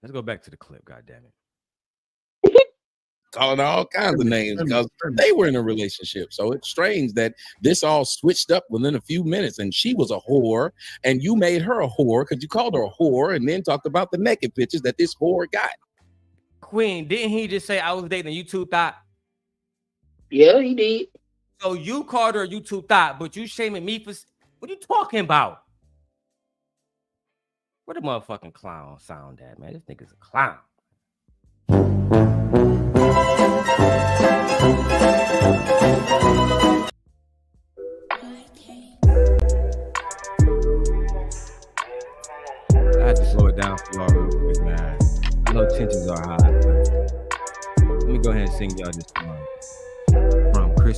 Let's go back to the clip. God damn it. Calling her all kinds of names because they were in a relationship. So it's strange that this all switched up within a few minutes, and she was a whore, and you made her a whore because you called her a whore, and then talked about the naked pictures that this whore got. Queen, didn't he just say I was dating a YouTube thought? Yeah, he did. So you called her a YouTube thought, but you shaming me for what are you talking about? Where the motherfucking clown sound at, man? This nigga's a clown. I had to slow it down for y'all real quick, man. I know tensions are high, but let me go ahead and sing y'all this song from Chris.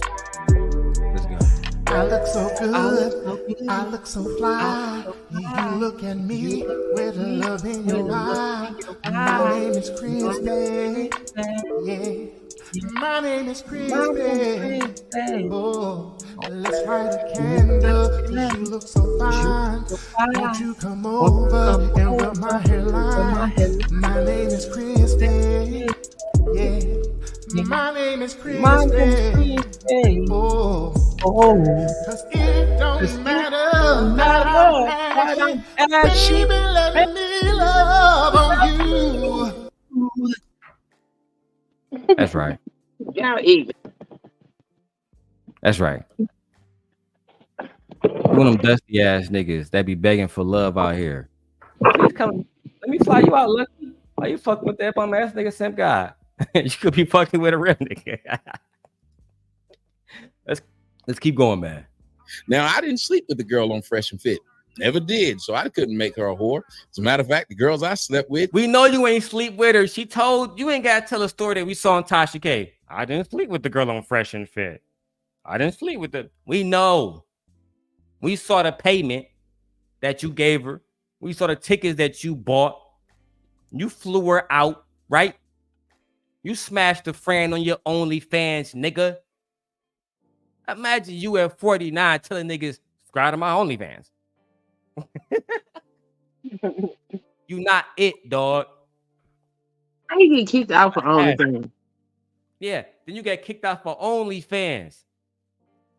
Let's go. I look so good, I look so fly. You look at me with a love in your eye. My name is Christy. Yeah. My name is Christy. Oh, let's light a candle. You look so fine. Won't you come over and rub my hairline? My name is Christy. Yeah. My name is Christy. Oh. Cause it don't matter how I act, baby, let me love on you. That's right. Y'all even. That's right. One of them dusty ass niggas that be begging for love out here. Please come. Let me fly you out, Lucky. Why you fucking with that bum ass nigga simp guy? You could be fucking with a real nigga. Let's keep going, man. Now, I didn't sleep with the girl on Fresh and Fit. Never did. So I couldn't make her a whore. As a matter of fact, the girls I slept with. We know you ain't sleep with her. She told you ain't got to tell a story that we saw on Tasha K. I didn't sleep with the girl on Fresh and Fit. I didn't sleep with the. We know. We saw the payment that you gave her. We saw the tickets that you bought. You flew her out, right? You smashed a friend on your OnlyFans, nigga. Imagine you at 49 telling niggas, subscribe to my OnlyFans. You not it, dog. How you get kicked out for OnlyFans? Yeah, then you get kicked out for OnlyFans.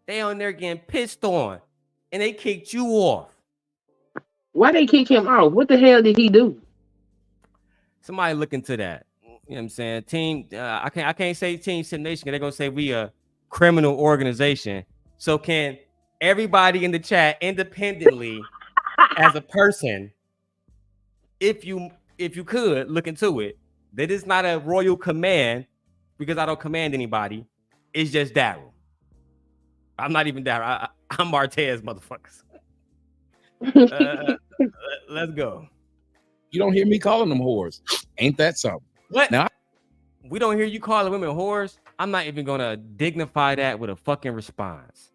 They on there getting pissed on, and they kicked you off. Why they kick him off? What the hell did he do? Somebody look into that. You know what I'm saying? Team, I can't say Team Sim Nation. They're gonna say we a criminal organization. So can everybody in the chat independently as a person, if you could look into it, that is not a royal command because I don't command anybody. It's just Darrel. I'm not even Darrel. I'm Martez, motherfuckers. Let's go. You don't hear me calling them whores. Ain't that something? What? Now, We don't hear you calling women whores. I'm not even gonna dignify that with a fucking response.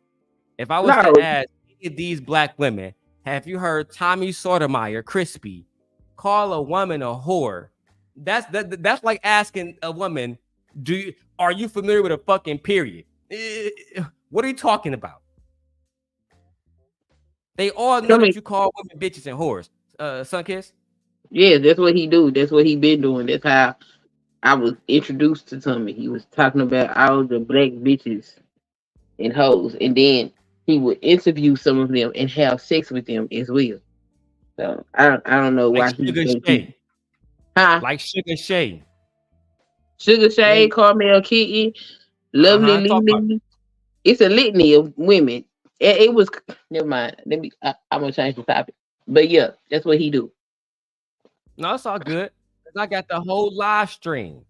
If I was to ask any of these black women, have you heard Tommy Sotomayor, Crispy, call a woman a whore? That's like asking a woman, are you familiar with a fucking period? What are you talking about? They all know that you call women bitches and whores. Sunkiss? Yeah, that's what he do. That's what he been doing. That's how I was introduced to Tommy. He was talking about all the black bitches and hoes, and then he would interview some of them and have sex with them as well. So I don't know like why Sugar he Shay. Like Sugar Shay. Sugar Shay, Carmel Kitty, Lovely Lily. It's a litany of women. It was never mind. I'm gonna change the topic. But yeah, that's what he do. No, it's all good. I got the whole live stream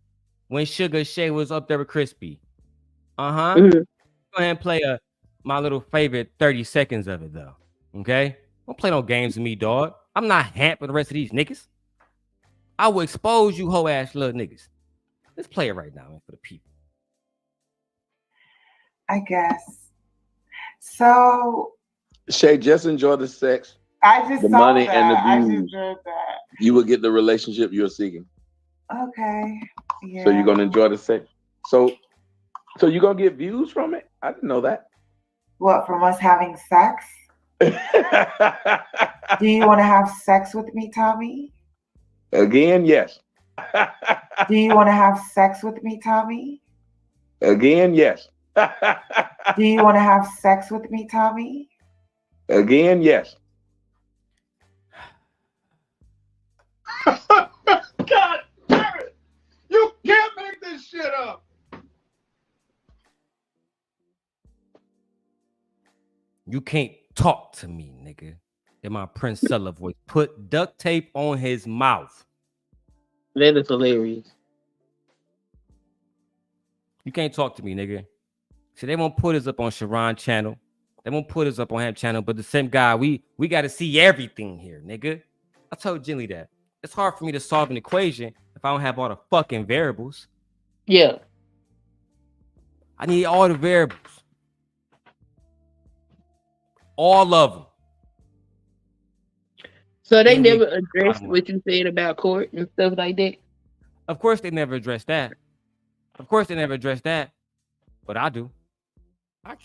when Sugar Shay was up there with Crispy. Mm-hmm. Go ahead and play my little favorite 30 seconds of it, though. Okay? Don't play no games with me, dog. I'm not hamp with the rest of these niggas. I will expose you hoe ass little niggas. Let's play it right now, man, for the people. I guess. So Shay, just enjoy the sex. I just the saw money that. and the I views. just heard that. You will get the relationship you're seeking. Okay. Yeah. So you're gonna enjoy the sex. So you're gonna get views from it? I didn't know that. What, from us having sex? Do you want to have sex with me, Tommy? Again, yes. Do you want to have sex with me, Tommy? Again, yes. Do you want to have sex with me, Tommy? Again, yes. God damn it! You can't make this shit up. You can't talk to me, nigga. In my Prince Sella voice. Put duct tape on his mouth. That is hilarious. You can't talk to me, nigga. See, they won't put us up on Sharon channel. They won't put us up on him channel, but the same guy, we got to see everything here, nigga. I told Jenny that. It's hard for me to solve an equation if I don't have all the fucking variables. Yeah. I need all the variables. All of them. So they never addressed what you said about court and stuff like that? Of course they never addressed that. Of course they never addressed that. But I do. I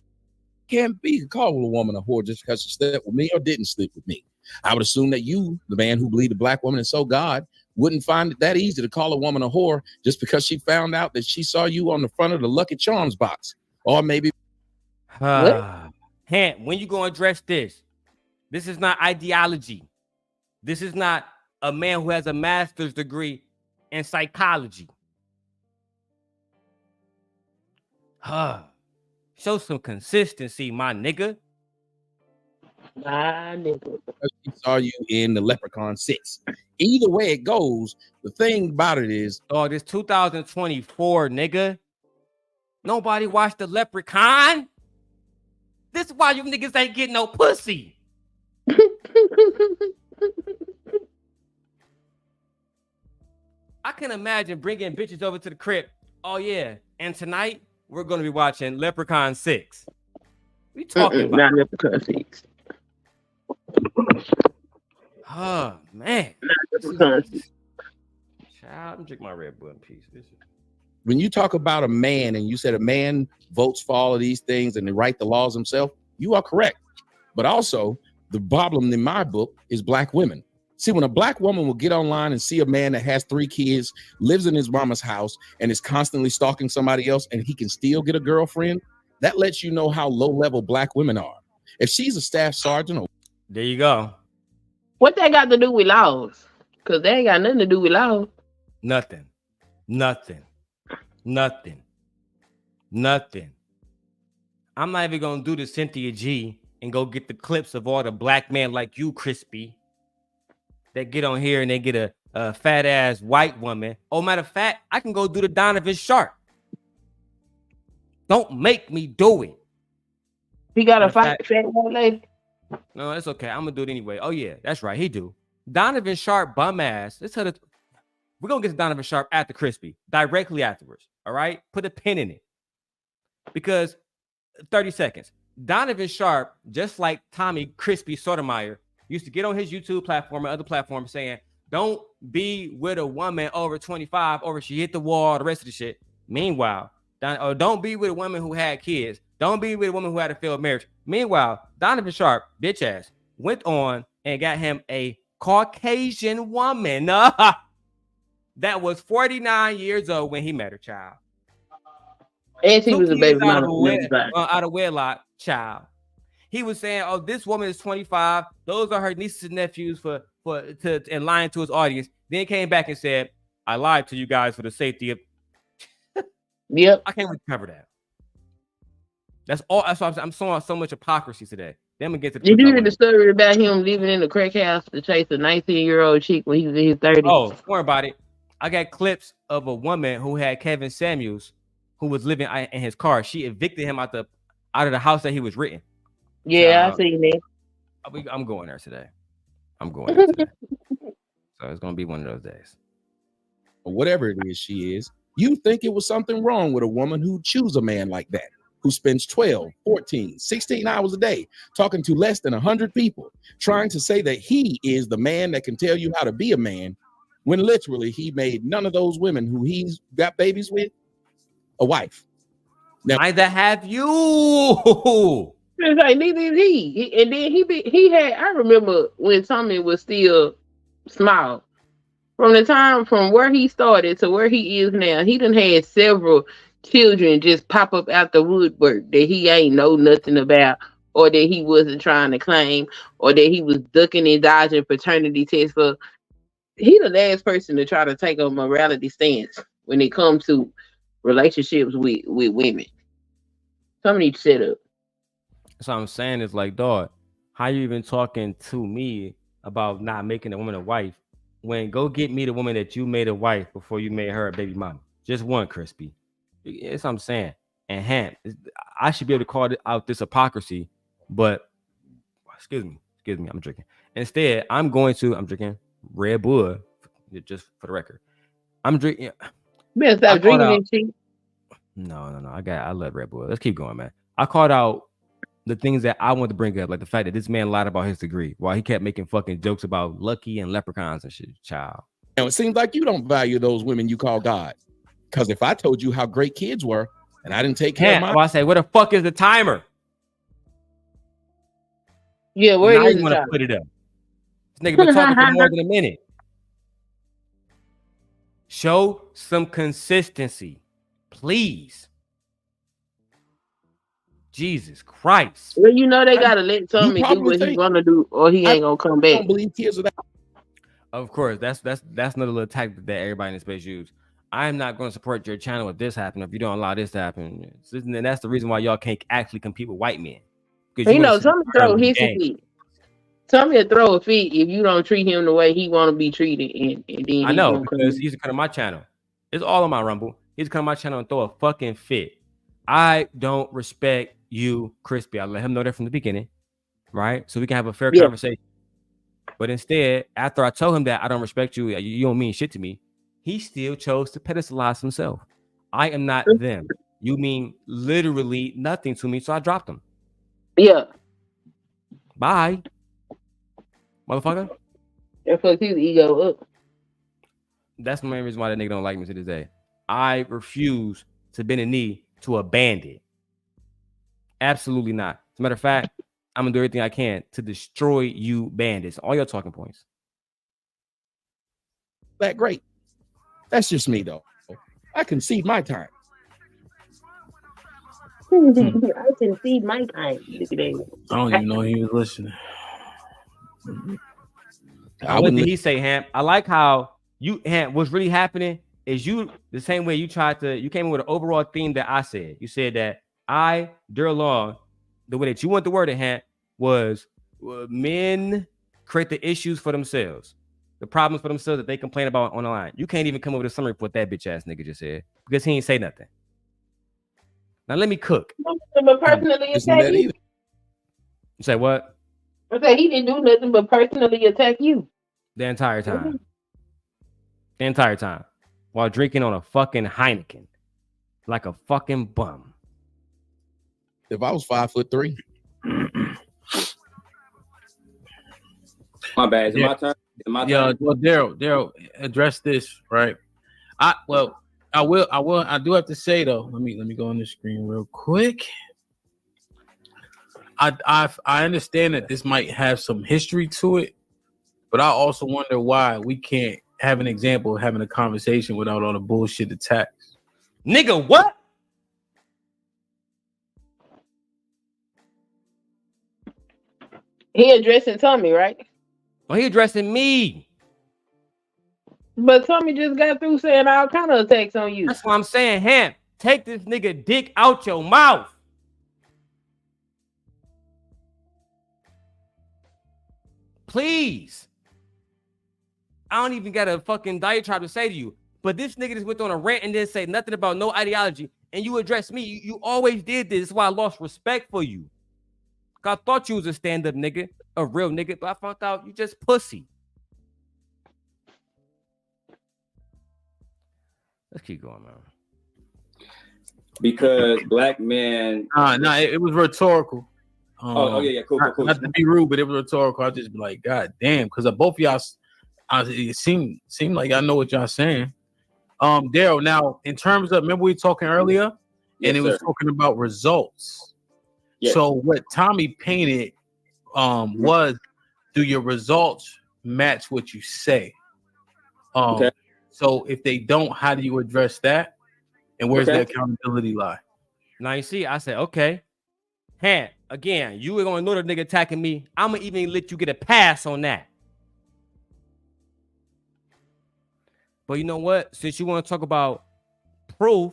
can't be called a woman a whore just because she slept with me or didn't sleep with me. I would assume that you, the man who believed a black woman and so God, wouldn't find it that easy to call a woman a whore just because she found out that she saw you on the front of the Lucky Charms box. Or maybe Hant, when you gonna address this? This is not ideology. This is not a man who has a master's degree in psychology. Show some consistency, my nigga. My nigga. she saw you in the Leprechaun 6. Either way it goes, the thing about it is, oh, this 2024, nigga. Nobody watched the Leprechaun. This is why you niggas ain't getting no pussy. I can imagine bringing bitches over to the crib. Oh yeah, and tonight we're gonna be watching Leprechaun 6. We talking about not Leprechaun 6. Oh man, Not Leprechaun 6. child, I'm drinking my Red Bull in peace. when you talk about a man and you said a man votes for all of these things and they write the laws himself, you are correct. But also, the problem in my book is black women. See, when a black woman will get online and see a man that has 3 kids, lives in his mama's house, and is constantly stalking somebody else, and he can still get a girlfriend, that lets you know how low-level black women are. If she's a staff sergeant, or There you go. What that got to do with laws? Because they ain't got nothing to do with laws. Nothing. I'm not even gonna do the Cynthia G and go get the clips of all the black men like you, Crispy, that get on here and they get a fat ass white woman. Oh, matter of fact, I can go do the Donovan Sharp. Don't make me do it. He got a fat white lady. No, it's okay. I'm gonna do it anyway. Oh yeah, that's right. He do. Donovan Sharp bum ass. We're gonna get to Donovan Sharp after Crispy, directly afterwards. All right, put a pin in it because 30 seconds. Donovan Sharp, just like Tommy Crispy Sotomayor, used to get on his YouTube platform and other platforms saying, "Don't be with a woman over 25, or she hit the wall, the rest of the shit." Meanwhile, don't be with a woman who had kids. Don't be with a woman who had a failed marriage. Meanwhile, Donovan Sharp, bitch ass, went on and got him a Caucasian woman that was 49 years old when he met her, child. And she was a baby mama. Out of wedlock, child. He was saying, "Oh, this woman is 25. Those are her nieces and nephews and lying to his audience." Then he came back and said, "I lied to you guys for the safety of." Yep. I can't recover that. That's all. That's why I'm showing so much hypocrisy today. Then we get to. Did you hear the story about him living in the crack house to chase a 19-year-old chick when he was in his 30s? Oh, don't worry about it. I got clips of a woman who had Kevin Samuels, who was living in his car. She evicted him out of the house that he was renting. Yeah, I seen that. I'm going there today. So it's gonna be one of those days. or whatever it is she is, you think it was something wrong with a woman who choose a man like that, who spends 12, 14, 16 hours a day talking to less than 100 people, trying to say that he is the man that can tell you how to be a man, when literally he made none of those women who he's got babies with a wife. Now, neither have you. It's like neither is he. And then he had. I remember when Tommy was still small. From the time from where he started to where he is now, he done had several children just pop up out the woodwork that he ain't know nothing about, or that he wasn't trying to claim, or that he was ducking and dodging paternity tests for. He the last person to try to take a morality stance when it comes to relationships with women. Somebody need to shut up. So I'm saying is like, dog, how you even talking to me about not making a woman a wife when go get me the woman that you made a wife before you made her a baby mama? Just one, Crispy. That's what I'm saying. And I should be able to call out this hypocrisy, but excuse me, I'm drinking. Instead, I'm drinking Red Bull, just for the record. I'm drinking. Man, stop drinking and shit. No. I love Red Bull. Let's keep going, man. I called out the things that I want to bring up, like the fact that this man lied about his degree while he kept making fucking jokes about Lucky and leprechauns and shit. Child. Now, it seems like you don't value those women you call God. Because if I told you how great kids were and I didn't take care of mine. I say, where the fuck is the timer? Yeah, where now is you want to put it up? This nigga been talking for more than a minute. Show some consistency, please. Jesus Christ. Well, you know they gotta let Tommy do what he wanna do, or he ain't gonna come back. I don't believe kids are that. Of course, that's another little tactic that everybody in the space use. I'm not going to support your channel if this happens, if you don't allow this to happen. And that's the reason why y'all can't actually compete with white men. You know, Tommy throw his feet. Tommy will throw a fit if you don't treat him the way he want to be treated, and then I know because he's come to my channel. It's all on my Rumble. He's come to my channel and throw a fucking fit. I don't respect you, Crispy. I let him know that from the beginning, right? So we can have a fair conversation. But instead, after I told him that I don't respect you, you don't mean shit to me, he still chose to pedestalize himself. I am not them. You mean literally nothing to me, so I dropped him. Yeah. Bye, motherfucker. That fucked his ego up. That's the main reason why that nigga don't like me to this day. I refuse to bend a knee to a bandit. Absolutely not. As a matter of fact, I'm gonna do everything I can to destroy you bandits. All your talking points. That great. That's just me though. I concede my time. I concede my time. I don't even know he was listening. What did he say, Hamp? I like how you, Hamp, what's really happening is you, the same way you came in with an overall theme that I said. You said that Darrel Long, the way that you want the word at Hamp was men create the issues for themselves, the problems for themselves that they complain about on the line. You can't even come up with a summary for what that bitch ass nigga just said because he ain't say nothing. Now let me cook. But personally attack you. You say what? I said he didn't do nothing but personally attack you. The entire time. The entire time. While drinking on a fucking Heineken. Like a fucking bum. If I was 5'3". My bad. Is it my turn? Is it my turn? Yeah, well, Darrel, address this, right? I do have to say though. Let me go on the screen real quick. I understand that this might have some history to it, but I also wonder why we can't have an example of having a conversation without all the bullshit attacks. Nigga, what? He addressing Tommy, right? Well, he addressing me. But Tommy just got through saying all kind of attacks on you. That's what I'm saying, Hamp. Take this nigga dick out your mouth. Please. I don't even got a fucking diatribe to say to you. But this nigga just went on a rant and didn't say nothing about no ideology. And you addressed me. You always did this. That's why I lost respect for you. I thought you was a stand-up nigga, a real nigga, but I found out you just pussy. Let's keep going, man. Because black men. It was rhetorical. Yeah, cool. Not to be rude, but it was rhetorical. I just be like, God damn, because both of y'all, it seemed like I know what y'all saying. Darrel, now in terms of, remember we were talking earlier, and it was talking about results. Yes. So what Tommy painted was, do your results match what you say? Okay. So if they don't, how do you address that? And where's the accountability lie? Now you see, I said, okay, Hant, again, you were gonna know the nigga attacking me. I'm gonna even let you get a pass on that. But you know what? Since you want to talk about proof,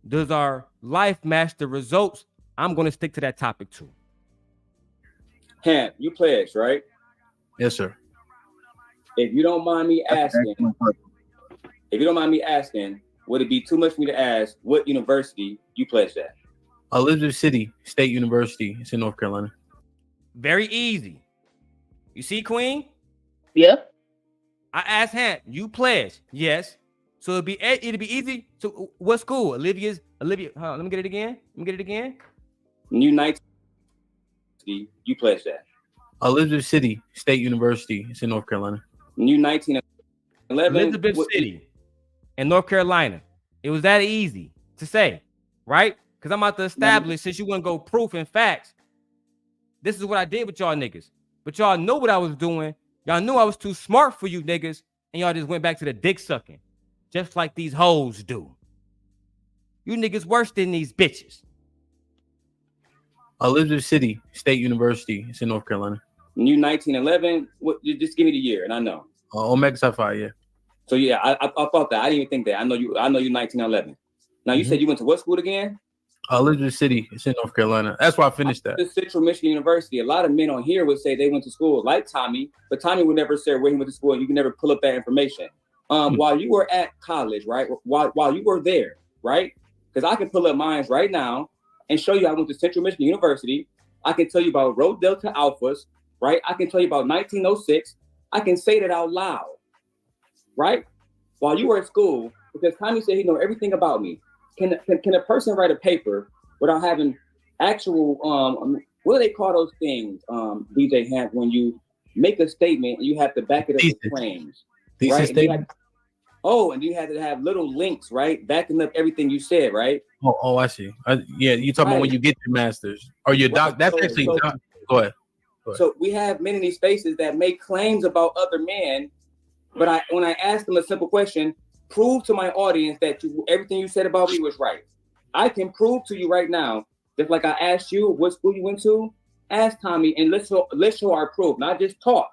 does our life match the results? I'm gonna stick to that topic too. Hant, you pledged, right? Yes, sir. If you don't mind me asking, would it be too much for me to ask what university you pledged at? Elizabeth City State University. It's in North Carolina. Very easy. You see, Queen? Yeah. I asked Hant, you pledged. Yes. So it'd be easy. So what school? Olivia. Let me get it again. New 19. You pledged that. Elizabeth City State University. It's in North Carolina. New 1911. Elizabeth City in North Carolina. It was that easy to say, right? Because I'm about to establish, since you want to go proof and facts, this is what I did with y'all niggas. But y'all know what I was doing. Y'all knew I was too smart for you niggas, and y'all just went back to the dick sucking, just like these hoes do. You niggas worse than these bitches. Elizabeth City State University. It's in North Carolina. New 1911. Just give me the year, and I know. Omega Psi Phi, yeah. So yeah, I thought that. I didn't even think that. I know you 1911. Now you said you went to what school again? Elizabeth City. It's in North Carolina. That's why I finished that. Central Michigan University. A lot of men on here would say they went to school like Tommy, but Tommy would never say where he went to school, and you can never pull up that information. While you were at college, right? While you were there, right? Because I can pull up mine right now and show you I went to Central Michigan University. I can tell you about Rho Delta Alphas, right? I can tell you about 1906. I can say that out loud, right? While you were at school, because Tommy said he know everything about me. Can a person write a paper without having actual what do they call those things, DJ Hant, when you make a statement and you have to back it up with claims, right? Statement. And you had to have little links, right, backing up everything you said, right? Oh, I see. Yeah, you talking about when you get your master's or your doc. That's actually doc. Go ahead. So we have men in these spaces that make claims about other men, but when I ask them a simple question, prove to my audience that everything you said about me was right. I can prove to you right now, just like I asked you what school you went to. Ask Tommy, and let's show our proof, not just talk.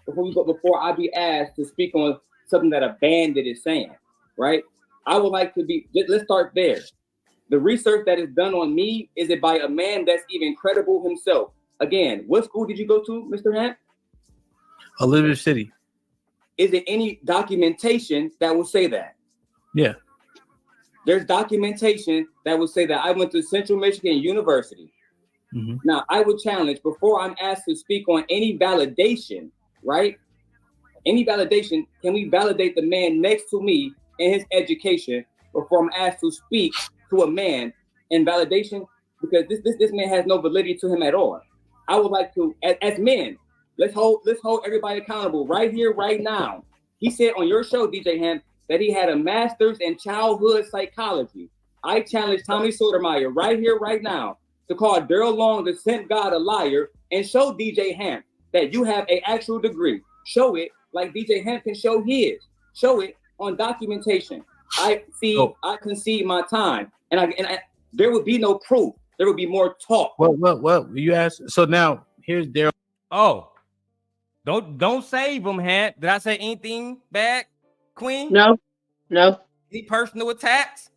Before I be asked to speak on something that a bandit is saying, right? I would like to be. Let's start there. The research that is done on me, is it by a man that's even credible himself? Again, what school did you go to, Mr. Hant? Elizabeth City. Is there any documentation that will say that? Yeah. There's documentation that will say that I went to Central Michigan University. Mm-hmm. Now, I would challenge, before I'm asked to speak on any validation, right? Any validation, can we validate the man next to me and his education before I'm asked to speak to a man in validation? Because this man has no validity to him at all. I would like to, as men, let's hold everybody accountable right here, right now. He said on your show, DJ Hant, that he had a master's in childhood psychology. I challenge Tommy Sotomayor right here, right now, to call Darrel Long, the sent God, a liar, and show DJ Hant that you have an actual degree. Show it like DJ Hant can show his. Show it on documentation. I concede my time, and there would be no proof. There would be more talk. Well, you asked. So now here's Darrel. Oh, don't save him, Hant. Did I say anything bad, Queen? No. Any personal attacks?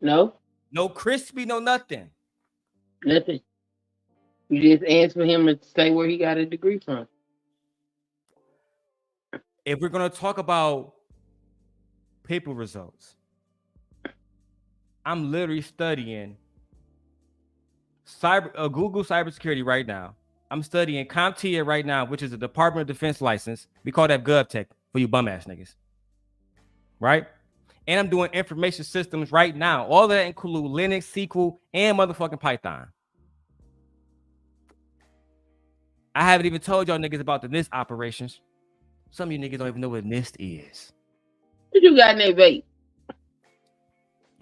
No. No crispy, no nothing. Nothing. You just asked for him to say where he got a degree from. If we're gonna talk about paper results, I'm literally studying Google cybersecurity right now. I'm studying CompTIA right now, which is a Department of Defense license. We call that GovTech for you bum ass niggas, right? And I'm doing information systems right now. All that include Linux, SQL, and motherfucking Python. I haven't even told y'all niggas about the NIST operations. Some of you niggas don't even know what NIST is. What you got in that vape?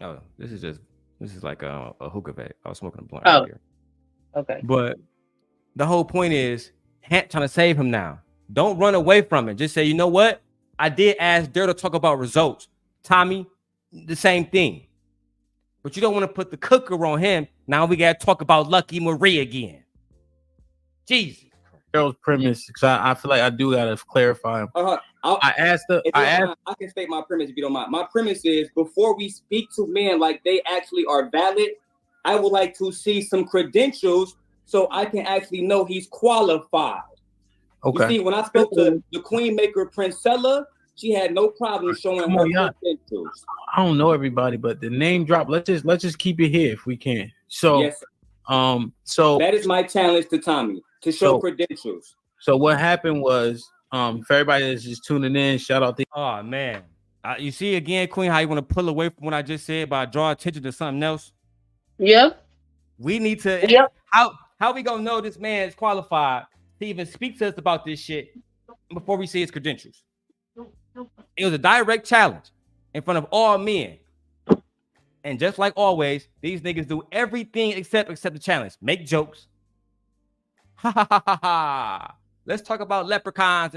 Oh, this is like a hookah vape. I was smoking a blunt right here. Okay. But the whole point is, Hant trying to save him now. Don't run away from it. Just say, you know what? I did ask Darrel to talk about results. Tommy, the same thing. But you don't want to put the cooker on him. Now we got to talk about Lucky Marie again. Jesus. Darrel's premise, because I feel like I do got to clarify. I asked her. I can state my premise if you don't mind. My premise is before we speak to men like they actually are valid, I would like to see some credentials so I can actually know he's qualified. Okay. You see, when I spoke to the Queen Maker Princella, she had no problem showing her credentials. I don't know everybody, but the name drop. Let's just keep it here if we can. So, yes. So that is my challenge to Tommy to show credentials. So what happened was, for everybody that's just tuning in, shout out to. Oh man, you see again, Queen, how you want to pull away from what I just said by draw attention to something else. Yep. We need to. Yep. How we gonna know this man is qualified to even speak to us about this shit before we see his credentials? It was a direct challenge in front of all men. And just like always, these niggas do everything except the challenge. Make jokes. Ha ha ha ha ha. Let's talk about leprechauns.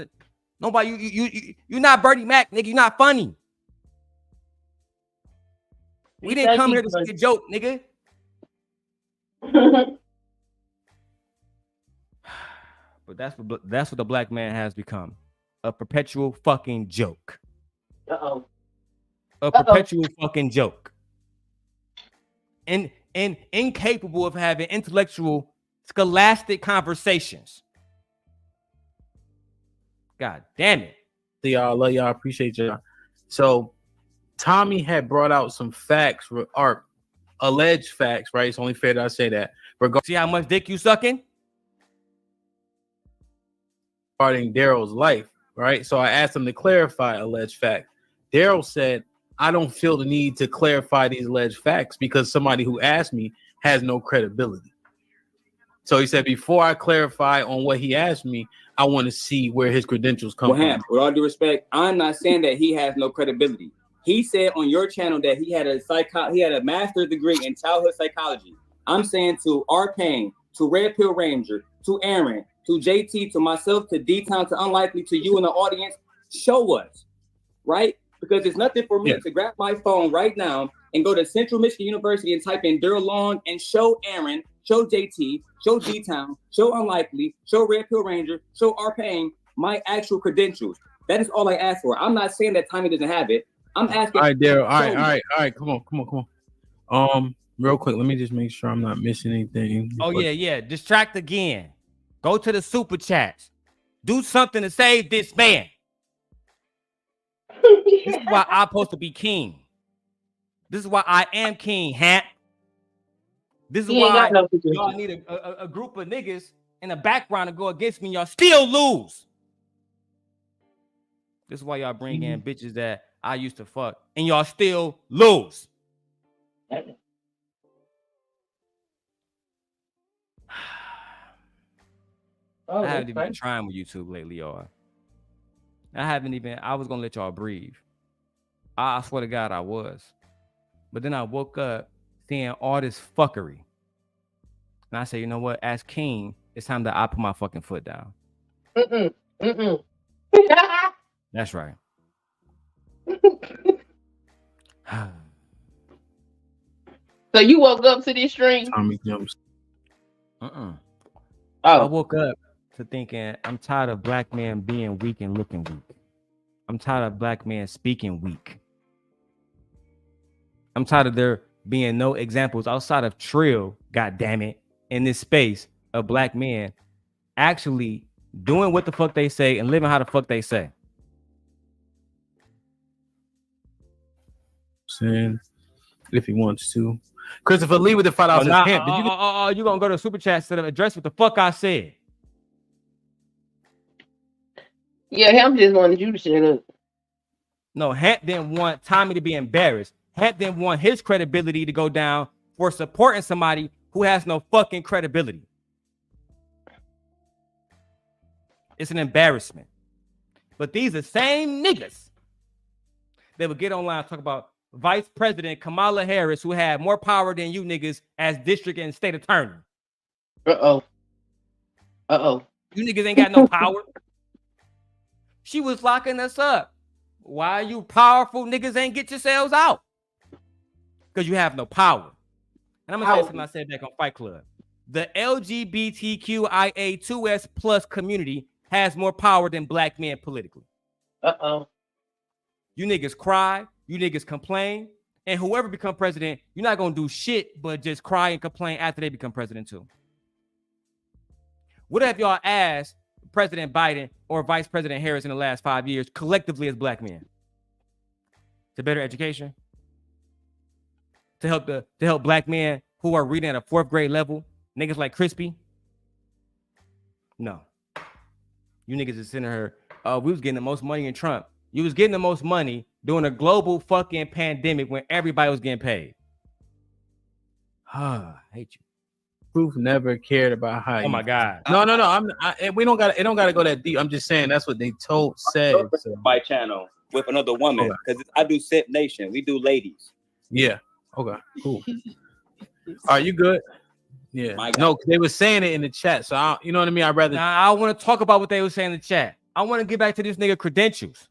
Nobody, you're not Bertie Mac, nigga. You're not funny. We didn't come here to see a joke, nigga. But that's what the black man has become. A perpetual fucking joke. Uh-oh. A perpetual fucking joke. And incapable of having intellectual, scholastic conversations. God damn it. Y'all, love y'all, appreciate y'all. So Tommy had brought out some facts, or alleged facts, right? It's only fair that I say that. See how much dick you sucking? Regarding Darrel's life, right? So I asked him to clarify alleged fact. Darrel said, I don't feel the need to clarify these alleged facts because somebody who asked me has no credibility. So he said, before I clarify on what he asked me, I want to see where his credentials come from. With all due respect, I'm not saying that he has no credibility. He said on your channel that he had a master's degree in childhood psychology. I'm saying to Arcane, to Red Pill Ranger, to Aaron, to JT, to myself, to D-Town, to Unlikely, to you in the audience, show us, right? Because it's nothing for me to grab my phone right now and go to Central Michigan University and type in Darrel Long and show Aaron, show JT, show D-Town, show Unlikely, show Red Pill Ranger, show Arcane my actual credentials. That is all I ask for. I'm not saying that Tommy doesn't have it. I'm asking. All right, Darrel. All right. Come on. Real quick, let me just make sure I'm not missing anything. Oh, yeah. Distract again. Go to the super chats. Do something to save this man. This is why I'm supposed to be king. This is why I am king, Hap. This is why y'all need a group of niggas in the background to go against me. Y'all still lose. This is why y'all bring in bitches that I used to fuck, and y'all still lose. I haven't even been trying with YouTube lately, y'all. I was gonna let y'all breathe. I swear to God, I was. But then I woke up seeing all this fuckery. And I said, you know what? As king, it's time that I put my fucking foot down. That's right. So you woke up to this stream? Tommy jumps. I woke up to thinking, I'm tired of black men being weak and looking weak. I'm tired of black men speaking weak. I'm tired of there being no examples outside of Trill, goddammit, in this space of black men actually doing what the fuck they say and living how the fuck they say. Saying if he wants to. Christopher Lee with the $5. You gonna go to super chat instead of address what the fuck I said? Yeah, Hemp just wanted you to shut up. No, Hemp didn't want Tommy to be embarrassed. Hemp didn't want his credibility to go down for supporting somebody who has no fucking credibility. It's an embarrassment. But these are the same niggas that would get online and talk about Vice President Kamala Harris, who had more power than you niggas as district and state attorney. You niggas ain't got no power. She was locking us up Why you powerful niggas ain't get yourselves out? Because you have no power. And I'm gonna say something I said back on Fight Club. The LGBTQIA2S plus community has more power than black men politically. You niggas cry, you niggas complain, and whoever become president, you're not gonna do shit but just cry and complain after they become president too. What have y'all asked President Biden or Vice President Harris in the last 5 years collectively as black men? To better education? To help black men who are reading at a 4th grade level, niggas like Crispy? No. You niggas is sitting here, we was getting the most money in Trump. You was getting the most money during a global fucking pandemic when everybody was getting paid. I hate you. Proof never cared about how. Oh my God. No. We don't got. It don't got to go that deep. I'm just saying that's what they said. So. My channel with another woman because I do Sip Nation. We do ladies. Yeah. Okay. Cool. Are you good? Yeah. No, they were saying it in the chat. So you know what I mean. I'd rather. Nah, I want to talk about what they were saying in the chat. I want to get back to this nigga credentials.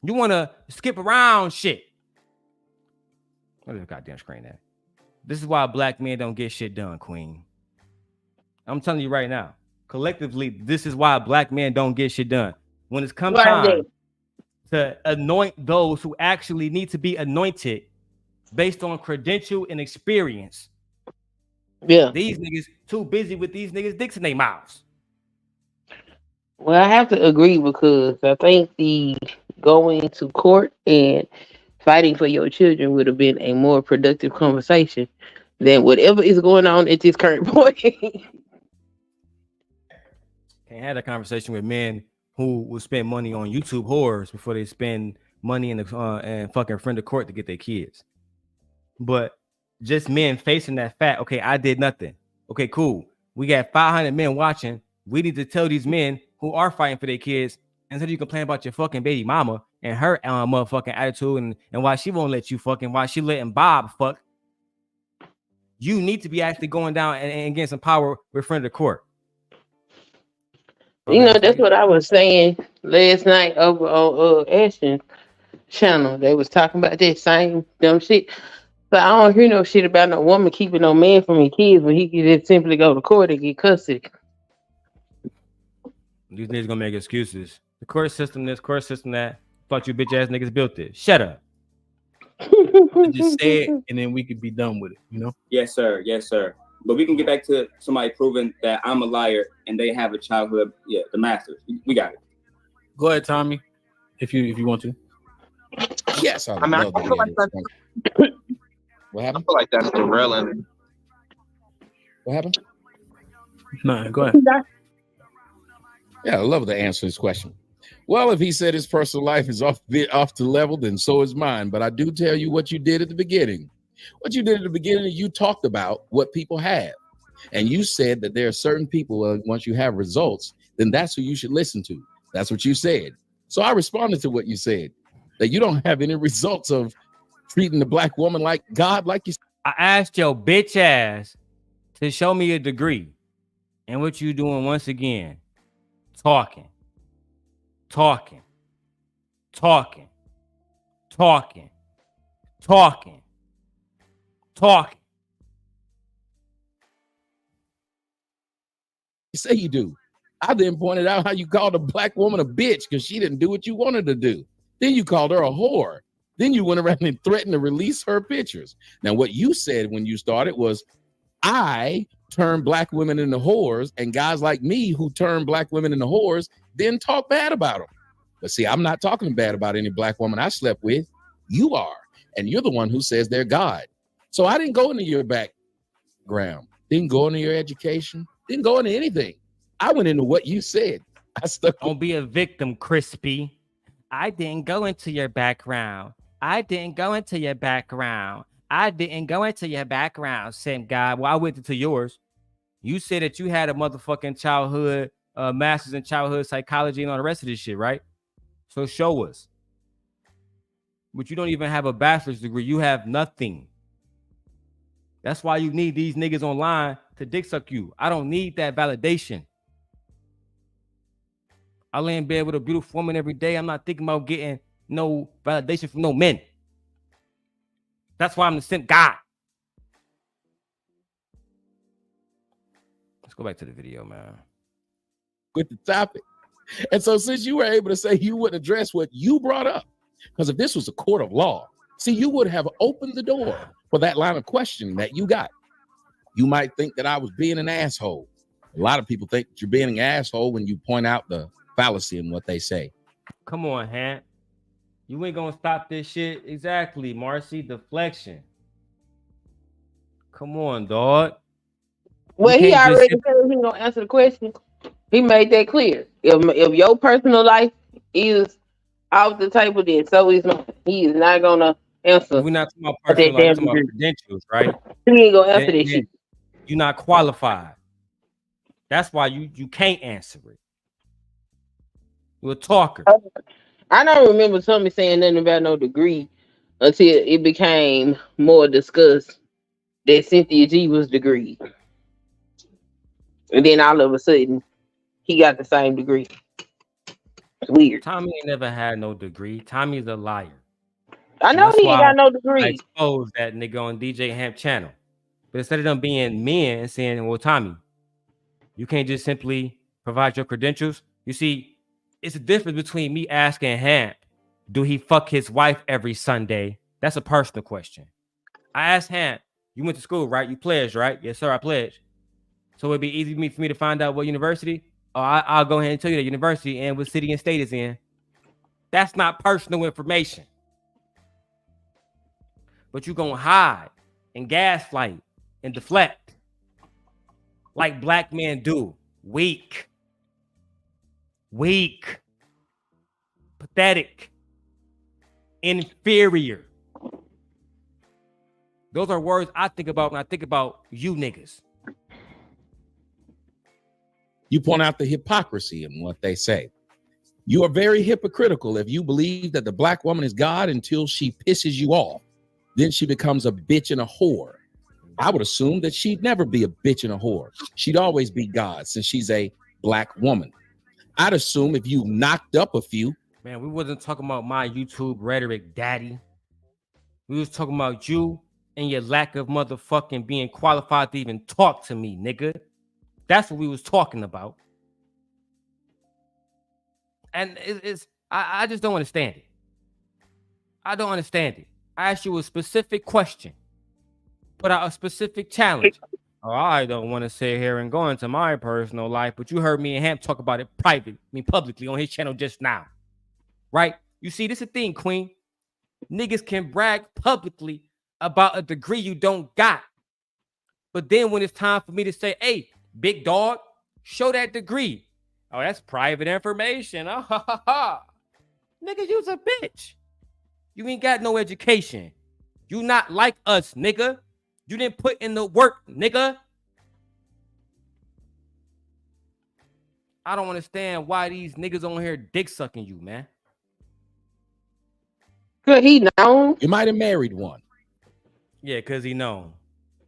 You want to skip around shit. Look at the goddamn screen there. This is why black men don't get shit done, Queen. I'm telling you right now. Collectively, this is why black men don't get shit done. When it's come time to anoint those who actually need to be anointed based on credential and experience. Yeah. These niggas too busy with these niggas' dicks in their mouths. Well, I have to agree because I think the going to court and fighting for your children would have been a more productive conversation than whatever is going on at this current point. Can't have that conversation with men who will spend money on YouTube whores before they spend money in the and fucking friend of court to get their kids. But just men facing that fact, okay, I did nothing. Okay, cool. We got 500 men watching. We need to tell these men who are fighting for their kids, instead of you complain about your fucking baby mama and her motherfucking attitude and why she won't let you fucking, why she letting Bob fuck. You need to be actually going down and getting some power with friend of court. You know, that's what I was saying last night over on Ashton's channel. They was talking about that same dumb shit. But I don't hear no shit about no woman keeping no man from his kids when he can just simply go to court and get custody. These niggas gonna make excuses. The court system this, court system that. Thought you bitch ass niggas built this. Shut up. Just say it and then we could be done with it, you know? Yes, sir. Yes, sir. But we can get back to somebody proving that I'm a liar and they have a childhood. Yeah, the masters. We got it. Go ahead, Tommy, if you want to. Yes, I feel like that's, what happened? I feel like that's Darrel. What happened? No, go ahead. Yeah, I love to answer this question. Well, if he said his personal life is off the level, then so is mine. But I do tell you what you did at the beginning. What you did at the beginning, you talked about what people have. And you said that there are certain people, once you have results, then that's who you should listen to. That's what you said. So I responded to what you said, that you don't have any results of treating the black woman like God, like you said. I asked your bitch ass to show me a degree. And what you doing once again? Talking. You say you do. I then pointed out how you called a black woman a bitch because she didn't do what you wanted to do. Then you called her a whore. Then you went around and threatened to release her pictures. Now, what you said when you started was, I turn black women into whores, and guys like me who turn black women into whores then talk bad about them. But see, I'm not talking bad about any black woman I slept with. You are. And you're the one who says they're God. So I didn't go into your background. Didn't go into your education. Didn't go into anything. I went into what you said. I stuck. Don't be a victim, Crispy. I didn't go into your background. I didn't go into your background. Same guy. Well, I went into yours. You said that you had a motherfucking childhood master's in childhood psychology and all the rest of this shit, right? So show us. But you don't even have a bachelor's degree. You have nothing. That's why you need these niggas online to dick suck you. I don't need that validation. I lay in bed with a beautiful woman every day. I'm not thinking about getting no validation from no men. That's why I'm the simp guy. Let's go back to the video, man. With the topic. And so since you were able to say you would address what you brought up, because if this was a court of law, see, you would have opened the door for that line of questioning that you got. You might think that I was being an asshole. A lot of people think that you're being an asshole when you point out the fallacy in what they say. Come on, Hant. You ain't gonna stop this shit. Exactly, Marcy. Deflection. Come on, dog. Well, he already said he gonna answer the question. He made that clear. If your personal life is off the table, then so is mine. He is not gonna answer. We're not talking about personal life, we're talking about credentials, right? He ain't gonna answer that shit. You're not qualified. That's why you can't answer it. You're a talker. I don't remember somebody saying nothing about no degree until it became more discussed that Cynthia G was degree. And then all of a sudden, he got the same degree. It's weird. Tommy ain't never had no degree. Tommy's a liar. I know he ain't got no degree. I exposed that nigga on DJ Hamp channel. But instead of them being men and saying, well, Tommy, you can't just simply provide your credentials. You see, it's a difference between me asking Hamp, do he fuck his wife every Sunday? That's a personal question. I asked Hamp, you went to school, right? You pledged, right? Yes, sir, I pledged. So it'd be easy for me to find out what university. Oh, I'll go ahead and tell you the university and what city and state is in. That's not personal information. But you're going to hide and gaslight and deflect like black men do. Weak. Pathetic. Inferior. Those are words I think about when I think about you niggas. You point out the hypocrisy in what they say. You are very hypocritical if you believe that the black woman is God until she pisses you off. Then she becomes a bitch and a whore. I would assume that she'd never be a bitch and a whore. She'd always be God since she's a black woman. I'd assume if you knocked up a few. Man, we wasn't talking about my YouTube rhetoric, daddy. We was talking about you and your lack of motherfucking being qualified to even talk to me, nigga. That's what we was talking about. And I just don't understand it. I don't understand it. I asked you a specific question. Put out a specific challenge. Oh, I don't want to sit here and go into my personal life, but you heard me and Hamp talk about it publicly on his channel just now. Right? You see, this is the thing, Queen. Niggas can brag publicly about a degree you don't got. But then when it's time for me to say, hey, big dog, show that degree. Oh, that's private information. Oh, ha, ha, ha. Nigga, you's a bitch. You ain't got no education. You not like us, nigga. You didn't put in the work, nigga. I don't understand why these niggas on here dick sucking you, man. Could he know? You might have married one. Yeah, because he known.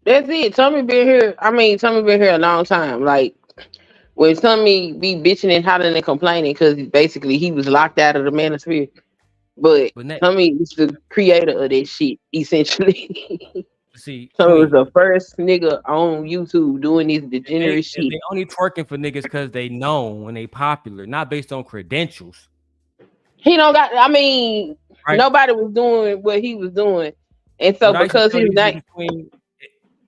That's it. Tommy been here. Tommy been here a long time. Like, when Tommy be bitching and hollering and complaining because basically he was locked out of the manosphere. But Tommy is the creator of that shit, essentially. See, Tommy was the first nigga on YouTube doing this degenerate shit. They only twerking for niggas because they know and they popular, not based on credentials. He don't got, nobody was doing what he was doing. And so because he's not...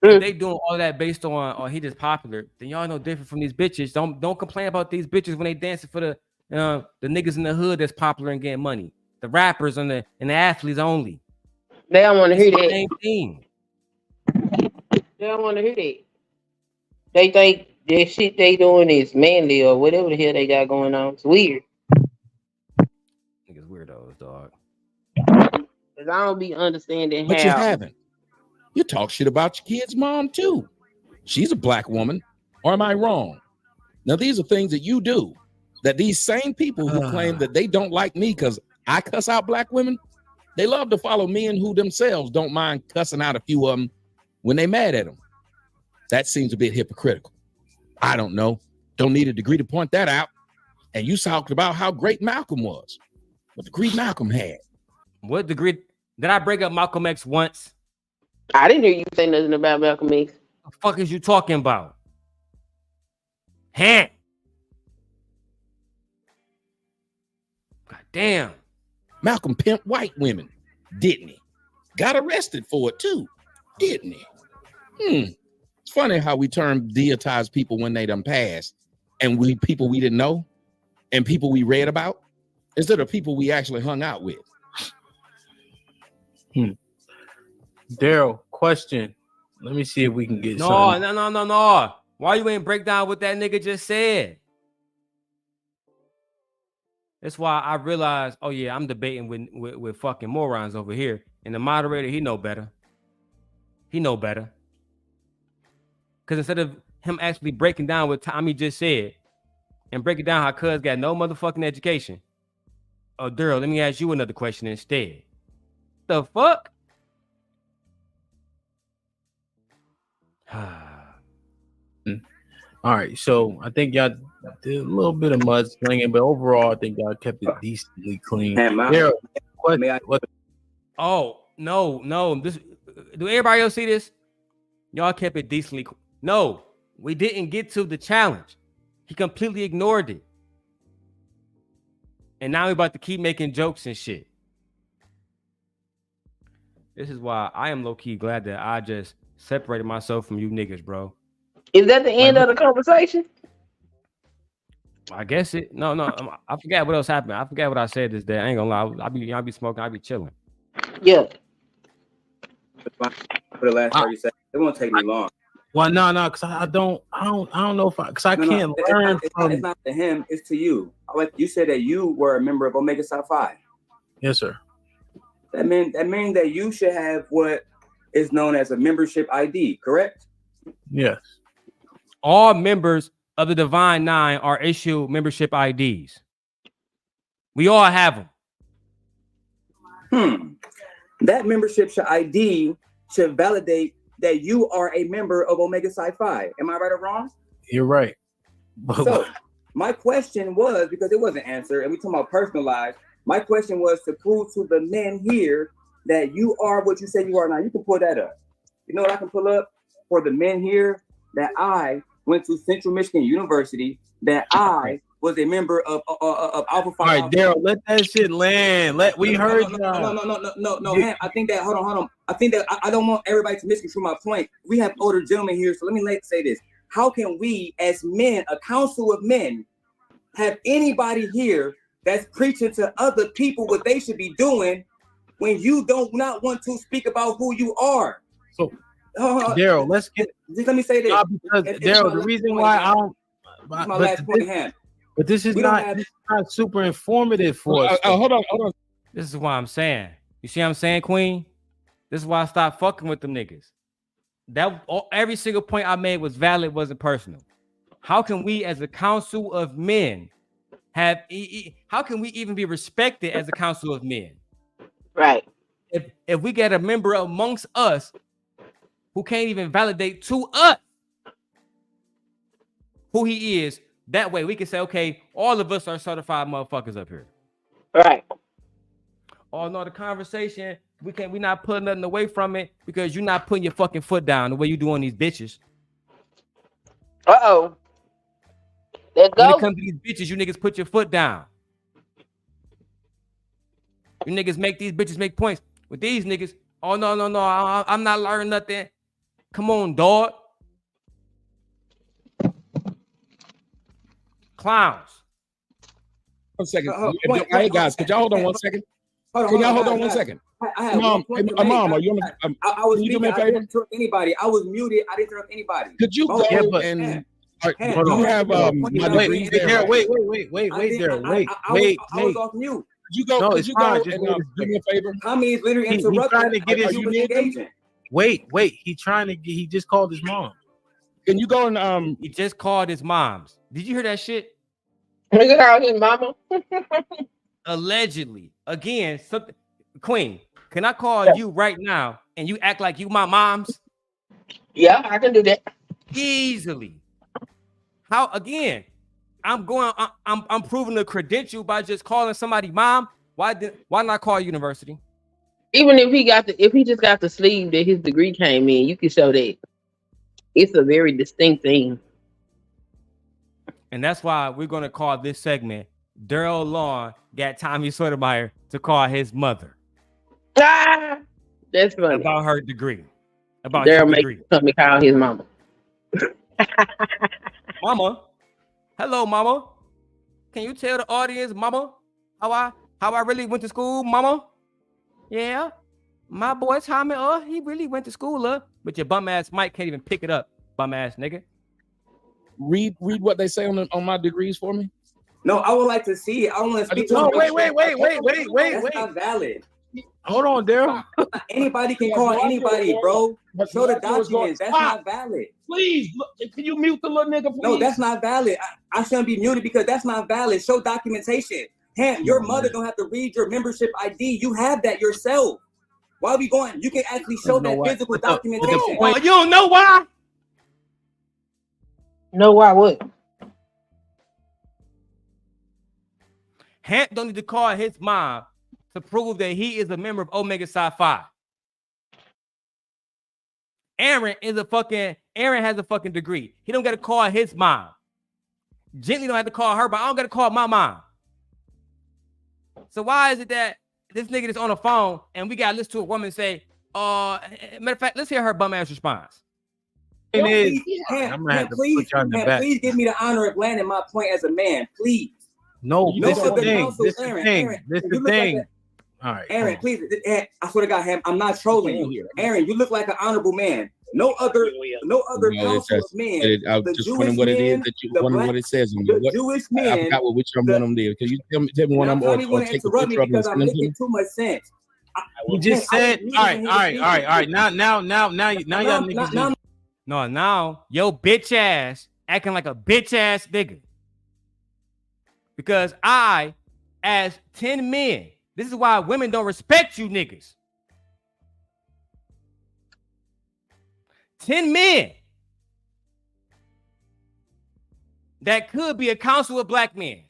If they doing all that based on he just popular, then y'all know different from these bitches. Don't complain about these bitches when they dancing for the niggas in the hood that's popular and getting money. The rappers and the athletes only. They don't want to hear that. Same thing. They don't want to hear that. They think that shit they doing is manly or whatever the hell they got going on. It's weird. Niggas weirdos, dog. Cause I don't be understanding but you haven't. You talk shit about your kid's mom too. She's a black woman. Or am I wrong? Now, these are things that you do that these same people who claim that they don't like me because I cuss out black women, they love to follow me and who themselves don't mind cussing out a few of them when they mad at them. That seems a bit hypocritical. I don't know. Don't need a degree to point that out. And you talked about how great Malcolm was, what degree Malcolm had. What degree? Did I break up Malcolm X once? I didn't hear you say nothing about Malcolm X. The fuck is you talking about? God damn. Malcolm pimped white women, didn't he? Got arrested for it too, didn't he? It's funny how we term deitize people when they done passed, and we people we didn't know, and people we read about, instead of people we actually hung out with. Darrell, question. Let me see if we can get No. Why you ain't break down what that nigga just said? That's why I realized, oh yeah, I'm debating with fucking morons over here. And the moderator, he know better. Because instead of him actually breaking down what Tommy just said and breaking down how cuz got no motherfucking education. Oh, Darrell, let me ask you another question instead. The fuck? All right, so I think y'all did a little bit of mudslinging, but overall, I think y'all kept it decently clean. Darrell, what? Oh, no. This, do everybody else see this? Y'all kept it decently. No, we didn't get to the challenge. He completely ignored it. And now we're about to keep making jokes and shit. This is why I am low-key glad that I just separated myself from you niggas, bro. Is that the end of the conversation? I guess it. No. I forgot what else happened. I forgot what I said this day. I ain't gonna lie. I'll be smoking. I'll be chilling. Yeah. For the last 30 seconds, it won't take me long. Well, no, because I don't know if I can't learn from. It's not to him. It's to you. Like you said that you were a member of Omega Psi Phi. Yes, sir. That means that you should have what is known as a membership ID, correct? Yes. All members of the Divine Nine are issued membership IDs. We all have them. That membership ID should validate that you are a member of Omega Psi Phi. Am I right or wrong? You're right. So my question was, because it wasn't answered, and we talking about personal lives, my question was to prove to the men here that you are what you say you are now. You can pull that up. You know what I can pull up for the men here? That I went to Central Michigan University, that I was a member of Alpha Phi. All right, Darrell, let that shit land. We heard. No. I think that hold on. I think that I don't want everybody to misconstrue my point. We have older gentlemen here, so let me say this. How can we, as men, a council of men, have anybody here that's preaching to other people what they should be doing when you don't not want to speak about who you are? So, Darrell, let's get. Just let me say this. Because Darrell, the reason why I don't. My last point, hand. But this is not super informative for us. Hold on. This is why I'm saying. You see what I'm saying, Queen? This is why I stopped fucking with them niggas. Every single point I made was valid, wasn't personal. How can we, as a council of men, how can we even be respected as a council of men? Right. If we get a member amongst us who can't even validate to us who he is, that way we can say, okay, all of us are certified motherfuckers up here. Right. Oh no, the conversation, we're not putting nothing away from it because you're not putting your fucking foot down the way you do on these bitches. Uh-oh. When it comes to these bitches, you niggas put your foot down. You niggas make these bitches make points. With these niggas, oh no, I'm not learning nothing. Come on, dog. Clowns. 1 second. Hey guys, could y'all hold on 1 second? Can y'all hold on 1 second? Mom, are you on I was can you do speaking. me a I favor? didn't interrupt anybody. I was muted. I didn't interrupt anybody. Could you go and you have my degrees there? Wait, there. Wait. I was off mute. Could you go and do me a favor? Tommy is literally interrupting. He's trying to get his engagement. Wait. He just called his mom. Can you go and He just called his moms. Did you hear that shit? He called his mama. Allegedly. Again, something. Queen, can I call you right now and you act like you my mom's? Yeah, I can do that. Easily. How again? I'm proving the credential by just calling somebody mom. Why not call university? Even if he just got the sleeve that his degree came in, you can show that it's a very distinct thing. And that's why we're gonna call this segment Darrel Long got Tommy Sotomayor to call his mother. Ah, that's funny. About her degree. About Darrel his degree. Something call his mama. Mama. Hello, mama. Can you tell the audience, mama, how I really went to school, mama? Yeah. My boy Tommy, he really went to school, but your bum ass Mike can't even pick it up, bum ass nigga. Read what they say on my degrees for me. No, I would like to see it. I want to speak to No, wait. That's not valid. Hold on, Darrel. Anybody can call anybody, bro. Show the documents. That's not valid. Please, look, can you mute the little nigga, please? No, that's not valid. I shouldn't be muted because that's not valid. Show documentation. Your mother don't have to read your membership ID. You have that yourself. Why are we going? You can actually show that physical documentation. Oh, you don't know why? Know why what? Hamp don't need to call his mom to prove that he is a member of Omega Psi Phi. Aaron has a fucking degree. He don't got to call his mom. Gently don't have to call her, but I don't got to call my mom. So why is it that this nigga is on the phone and we got to listen to a woman say, matter of fact, let's hear her bum ass response. Please give me the honor of landing my point as a man, please. No, this is the thing. All right, Aaron, please. I swear to God, I'm not trolling you. Aaron, you look like an honorable man. No other council of men. I just wondering what it is that you wondering what it says. The Jewish men. I forgot which one of them did. Can you tell me one of them or take the picture of them? Because I'm making too much sense. You just said, all right. Now, y'all niggas. Now, yo bitch ass acting like a bitch ass nigga. Because I, as 10 men, this is why women don't respect you niggas. 10 men that could be a council of black men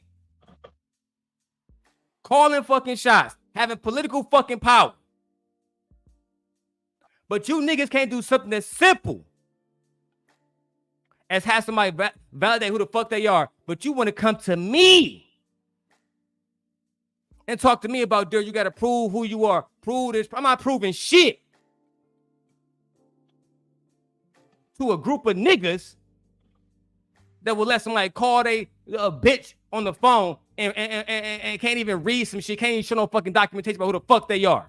calling fucking shots, having political fucking power. But you niggas can't do something that's simple as have somebody validate who the fuck they are. But you want to come to me and talk to me about, you got to prove who you are. Prove this. I'm not proving shit to a group of niggas that will let somebody call a bitch on the phone and can't even read some shit, can't even show no fucking documentation about who the fuck they are.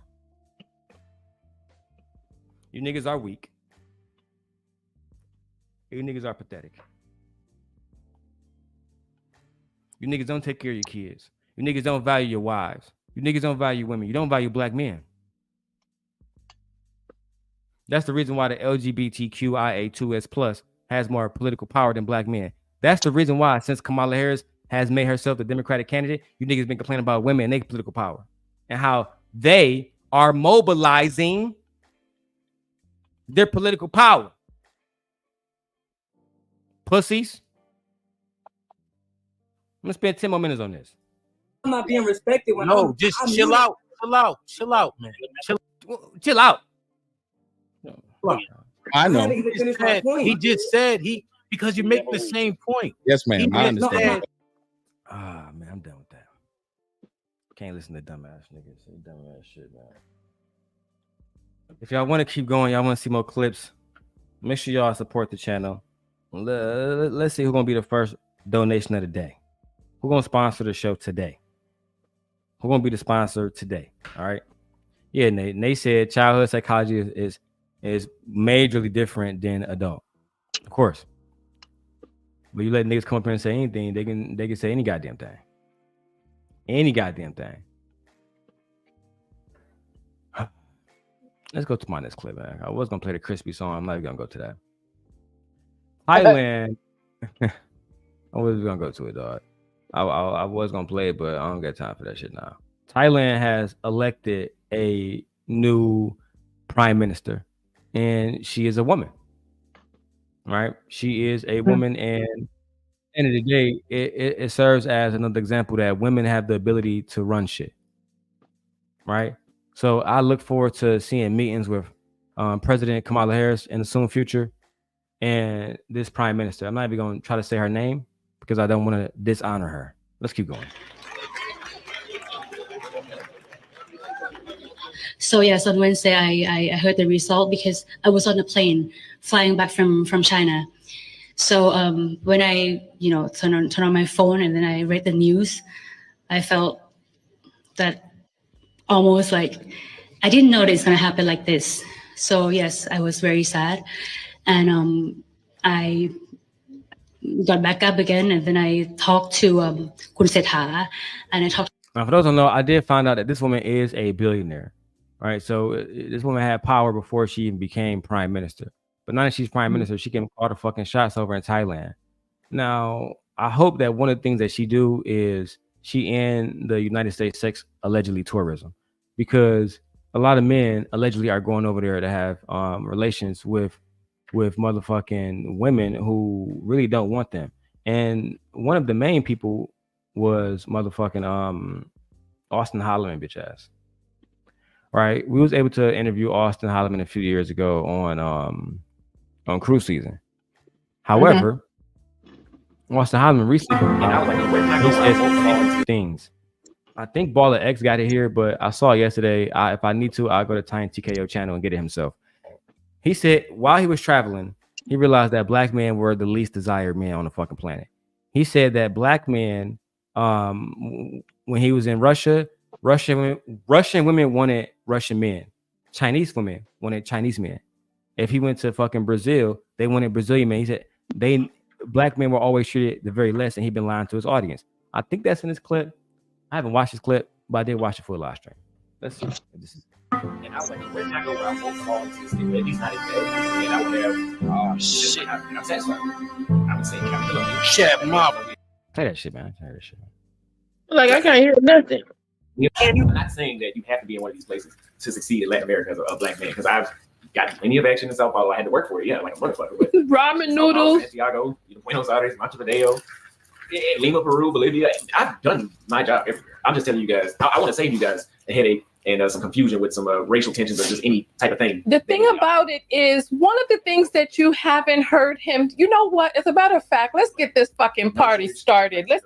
You niggas are weak. You niggas are pathetic. You niggas don't take care of your kids. You niggas don't value your wives. You niggas don't value women. You don't value black men. That's the reason why the LGBTQIA2S plus has more political power than black men. That's the reason why, since Kamala Harris has made herself the Democratic candidate, you niggas been complaining about women and their political power and how they are mobilizing their political power. Pussies. I'm gonna spend 10 more minutes on this. I'm not being respected when just chill out, man. Chill out. I know. He just said because you make the same point. Yes, ma'am. I understand. Man, I'm done with that. Can't listen to dumbass niggas. Dumbass shit, man. If y'all want to keep going, y'all want to see more clips, make sure y'all support the channel. Let's see who's gonna be the first donation of the day. Who's gonna sponsor the show today? Who's gonna be the sponsor today? All right. Yeah, Nate said childhood psychology is majorly different than adult. Of course. But you let niggas come up here and say anything, they can say any goddamn thing. Any goddamn thing. Let's go to my next clip, man. I was gonna play the Crispy song. I'm not even gonna go to that. Thailand. I was gonna go to it, dog. I was gonna play it, but I don't got time for that shit now. Thailand has elected a new prime minister, and she is a woman. Right? She is a woman, and end of the day, it serves as another example that women have the ability to run shit, right? So I look forward to seeing meetings with President Kamala Harris in the soon future and this prime minister. I'm not even going to try to say her name because I don't want to dishonor her. Let's keep going. So yes, on Wednesday I heard the result because I was on a plane flying back from China. So when I turn on my phone and then I read the news, I felt that almost like I didn't know that it's gonna happen like this. So yes, I was very sad, and I got back up again, and then I talked to Kun Setha, and I talked. Now, for those who don't know, I did find out that this woman is a billionaire, right? So this woman had power before she even became prime minister. But now that she's prime minister, she can call the fucking shots over in Thailand. Now, I hope that one of the things that she do is she end the United States sex allegedly tourism, because a lot of men allegedly are going over there to have relations with motherfucking women who really don't want them. And one of the main people was motherfucking Austin Holloman, bitch ass. Right? We was able to interview Austin Holloman a few years ago on Cruise Season. However, Austin Holloman recently he said some things. I think Baller X got it here, but I saw it yesterday. If I need to, I'll go to Tiny TKO channel and get it himself. He said while he was traveling, he realized that black men were the least desired men on the fucking planet. He said that black men, when he was in Russia, Russian women wanted Russian men. Chinese women wanted Chinese men. If he went to fucking Brazil, they wanted Brazilian men. He said black men were always treated the very less, and he'd been lying to his audience. I think that's in this clip. I haven't watched this clip, but I did watch it for a live stream. Let's see. This is. And I was like, where can I go where I won't fall into this thing? At least not as bad. And I would have, shit. I'm satisfied. I would say, shit, mob. Say that shit, man. Say that shit. Like, I can't hear nothing. And I'm not saying that you have to be in one of these places to succeed in Latin America as a black man, because I've got plenty of action in Sao Paulo. I had to work for it, like a motherfucker. But ramen noodles, Santiago, Buenos Aires, Montevideo, Lima, Peru, Bolivia. I've done my job everywhere. I'm just telling you guys, I want to save you guys a headache and some confusion with some racial tensions or just any type of thing. The thing about it is, one of the things that you haven't heard him, you know what? As a matter of fact, let's get this fucking party started. Let's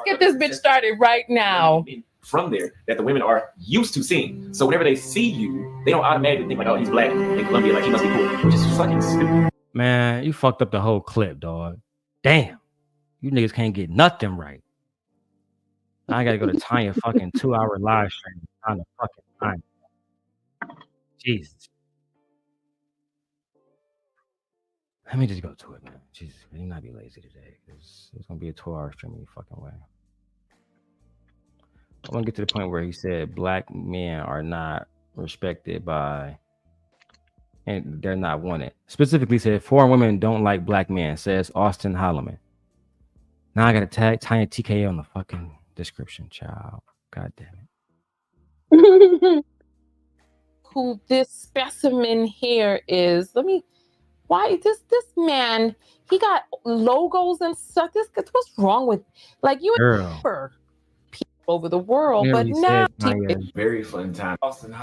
get this bitch started right now. From there, that the women are used to seeing. So whenever they see you, they don't automatically think like, oh, he's black in Colombia, like he must be cool, which is fucking stupid. Man, you fucked up the whole clip, dog. Damn. You niggas can't get nothing right. I gotta go to Tanya fucking 2-hour live stream on the fucking time. Jesus. Let me just go to it, man. Jesus, you not be lazy today, because it's gonna be a 2-hour stream any fucking way. I want to get to the point where he said black men are not respected by, and they're not wanted. Specifically said foreign women don't like black men, says Austin Holloman. Now I gotta tag Tiny TKO on the fucking description, child. God damn it. Who this specimen here is? Why this man? He got logos and stuff. What's wrong with you? Girl. Over the world, but now very fun time. Austin.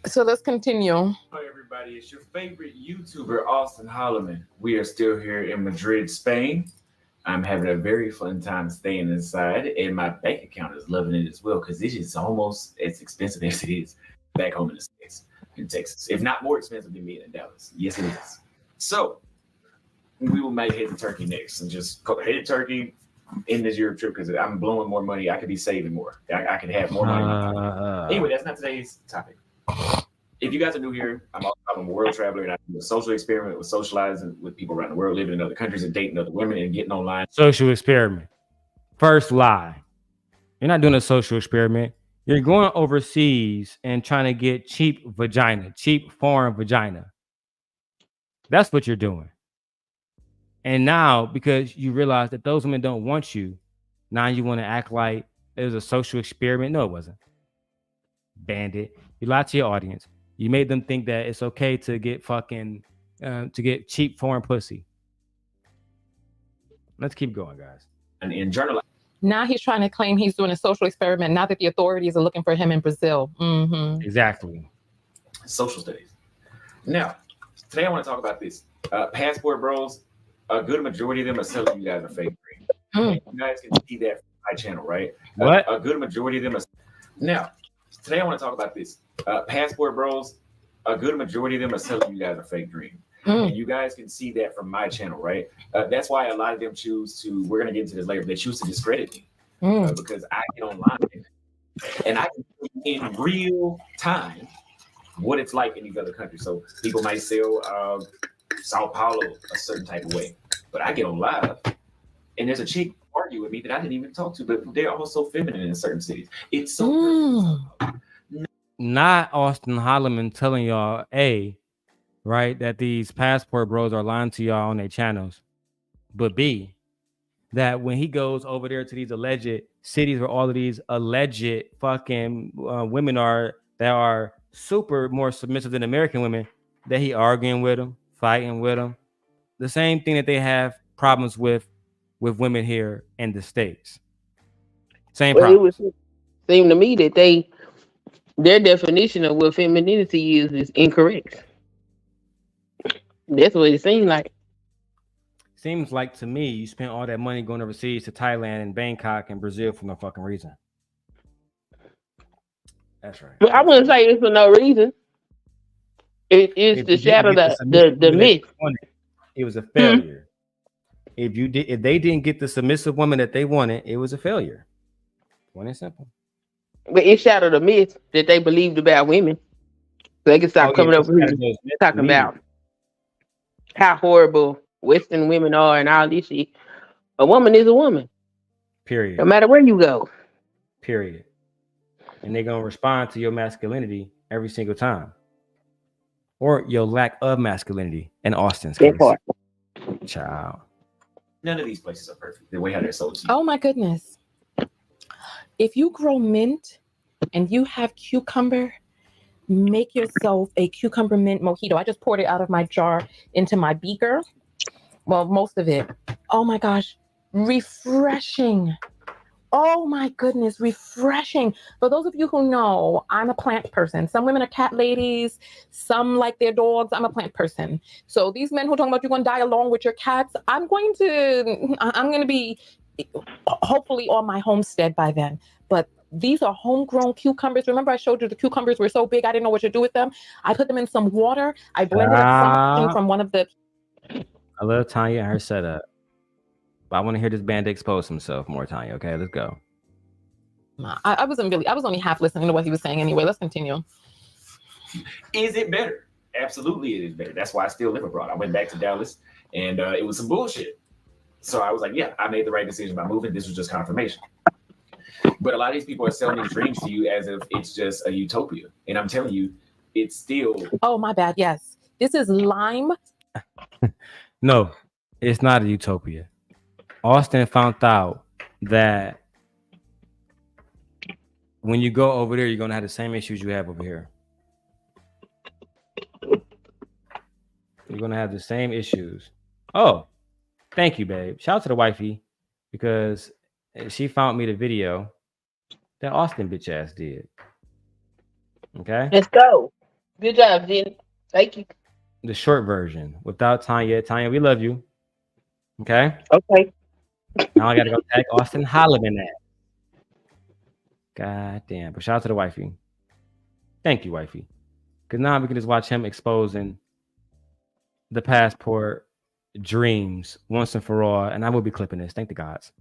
So let's continue. Hello, everybody. It's your favorite YouTuber, Austin Holloman. We are still here in Madrid, Spain. I'm having a very fun time staying inside, and my bank account is loving it as well, because it is almost as expensive as it is back home in the States, in Texas, if not more expensive than me in Dallas. Yes, it is. So we might head to Turkey next and just head to Turkey. In this Europe trip, because I'm blowing more money. I could be saving more. I could have more money. Anyway, that's not today's topic. If you guys are new here, I'm a world traveler, and I do a social experiment with socializing with people around the world, living in other countries and dating other women and getting online. Social experiment. First lie. You're not doing a social experiment. You're going overseas and trying to get cheap vagina, cheap foreign vagina. That's what you're doing. And now, because you realize that those women don't want you, now you want to act like it was a social experiment. No, it wasn't. Bandit. You lied to your audience. You made them think that it's okay to get fucking, to get cheap foreign pussy. Let's keep going, guys. And in journal. Now he's trying to claim he's doing a social experiment now that the authorities are looking for him in Brazil. Exactly. Social studies. Now, today I want to talk about this. Passport bros, a good majority of them are selling you guys a fake dream. You guys can see that from my channel, right? What? A good majority of them are. Now, today I want to talk about this. Passport bros, a good majority of them are selling you guys a fake dream. And you guys can see that from my channel, right? That's why a lot of them choose to, we're going to get into this later, but they choose to discredit me because I get online and I can see in real time what it's like in these other countries. So people might sell Sao Paulo a certain type of way, but I get on live and there's a chick argue with me that I didn't even talk to, but they're also feminine in certain cities. It's so Not Austin Holloman telling y'all, A, right, that these passport bros are lying to y'all on their channels, but B, that when he goes over there to these alleged cities where all of these alleged fucking women are that are super more submissive than American women, that he arguing with them, fighting with them, the same thing that they have problems with women here in the States. Same problem. It would seem to me that their definition of what femininity is incorrect. That's what it seems like. Seems like to me you spent all that money going overseas to Thailand and Bangkok and Brazil for no fucking reason. That's right. But I wouldn't say it's for no reason. It is to shatter the myth. It was a failure. If they didn't get the submissive woman that they wanted, it was a failure. Plain and simple. But it shattered the myth that they believed about women. So they can stop coming over here talking about how horrible Western women are and all this shit. A woman is a woman. Period. No matter where you go. Period. And they're gonna respond to your masculinity every single time. Or your lack of masculinity in Austin's case. Child. None of these places are perfect. The way how they're sold to you. Oh my goodness. If you grow mint and you have cucumber, make yourself a cucumber mint mojito. I just poured it out of my jar into my beaker. Well, most of it. Oh my gosh. Refreshing. Oh my goodness, refreshing. For those of you who know, I'm a plant person. Some women are cat ladies. Some like their dogs. I'm a plant person. So these men who are talking about you're going to die alone with your cats, I'm going to be hopefully on my homestead by then. But these are homegrown cucumbers. Remember I showed you the cucumbers were so big I didn't know what to do with them. I put them in some water. I blended up some from one of the... I love Tanya and her setup. But I want to hear this band expose himself more, Tanya. Okay, let's go. I was only half listening to what he was saying anyway. Let's continue. Is it better? Absolutely, it is better. That's why I still live abroad. I went back to Dallas and it was some bullshit. So I was like, yeah, I made the right decision by moving. This was just confirmation. But a lot of these people are selling these dreams to you as if it's just a utopia. And I'm telling you, it's still... Oh, my bad. Yes. This is lime. No, it's not a utopia. Austin found out that when you go over there, you're going to have the same issues you have over here. You're going to have the same issues. Oh, thank you, babe. Shout out to the wifey because she found me the video that Austin bitch ass did. Okay? Let's go. Good job, Jen. Thank you. The short version without Tanya. Tanya, we love you. Okay? Okay. Now I gotta go tag Austin Holloman that. God damn. But shout out to the wifey. Thank you, wifey. Because now we can just watch him exposing the passport dreams once and for all. And I will be clipping this. Thank the gods.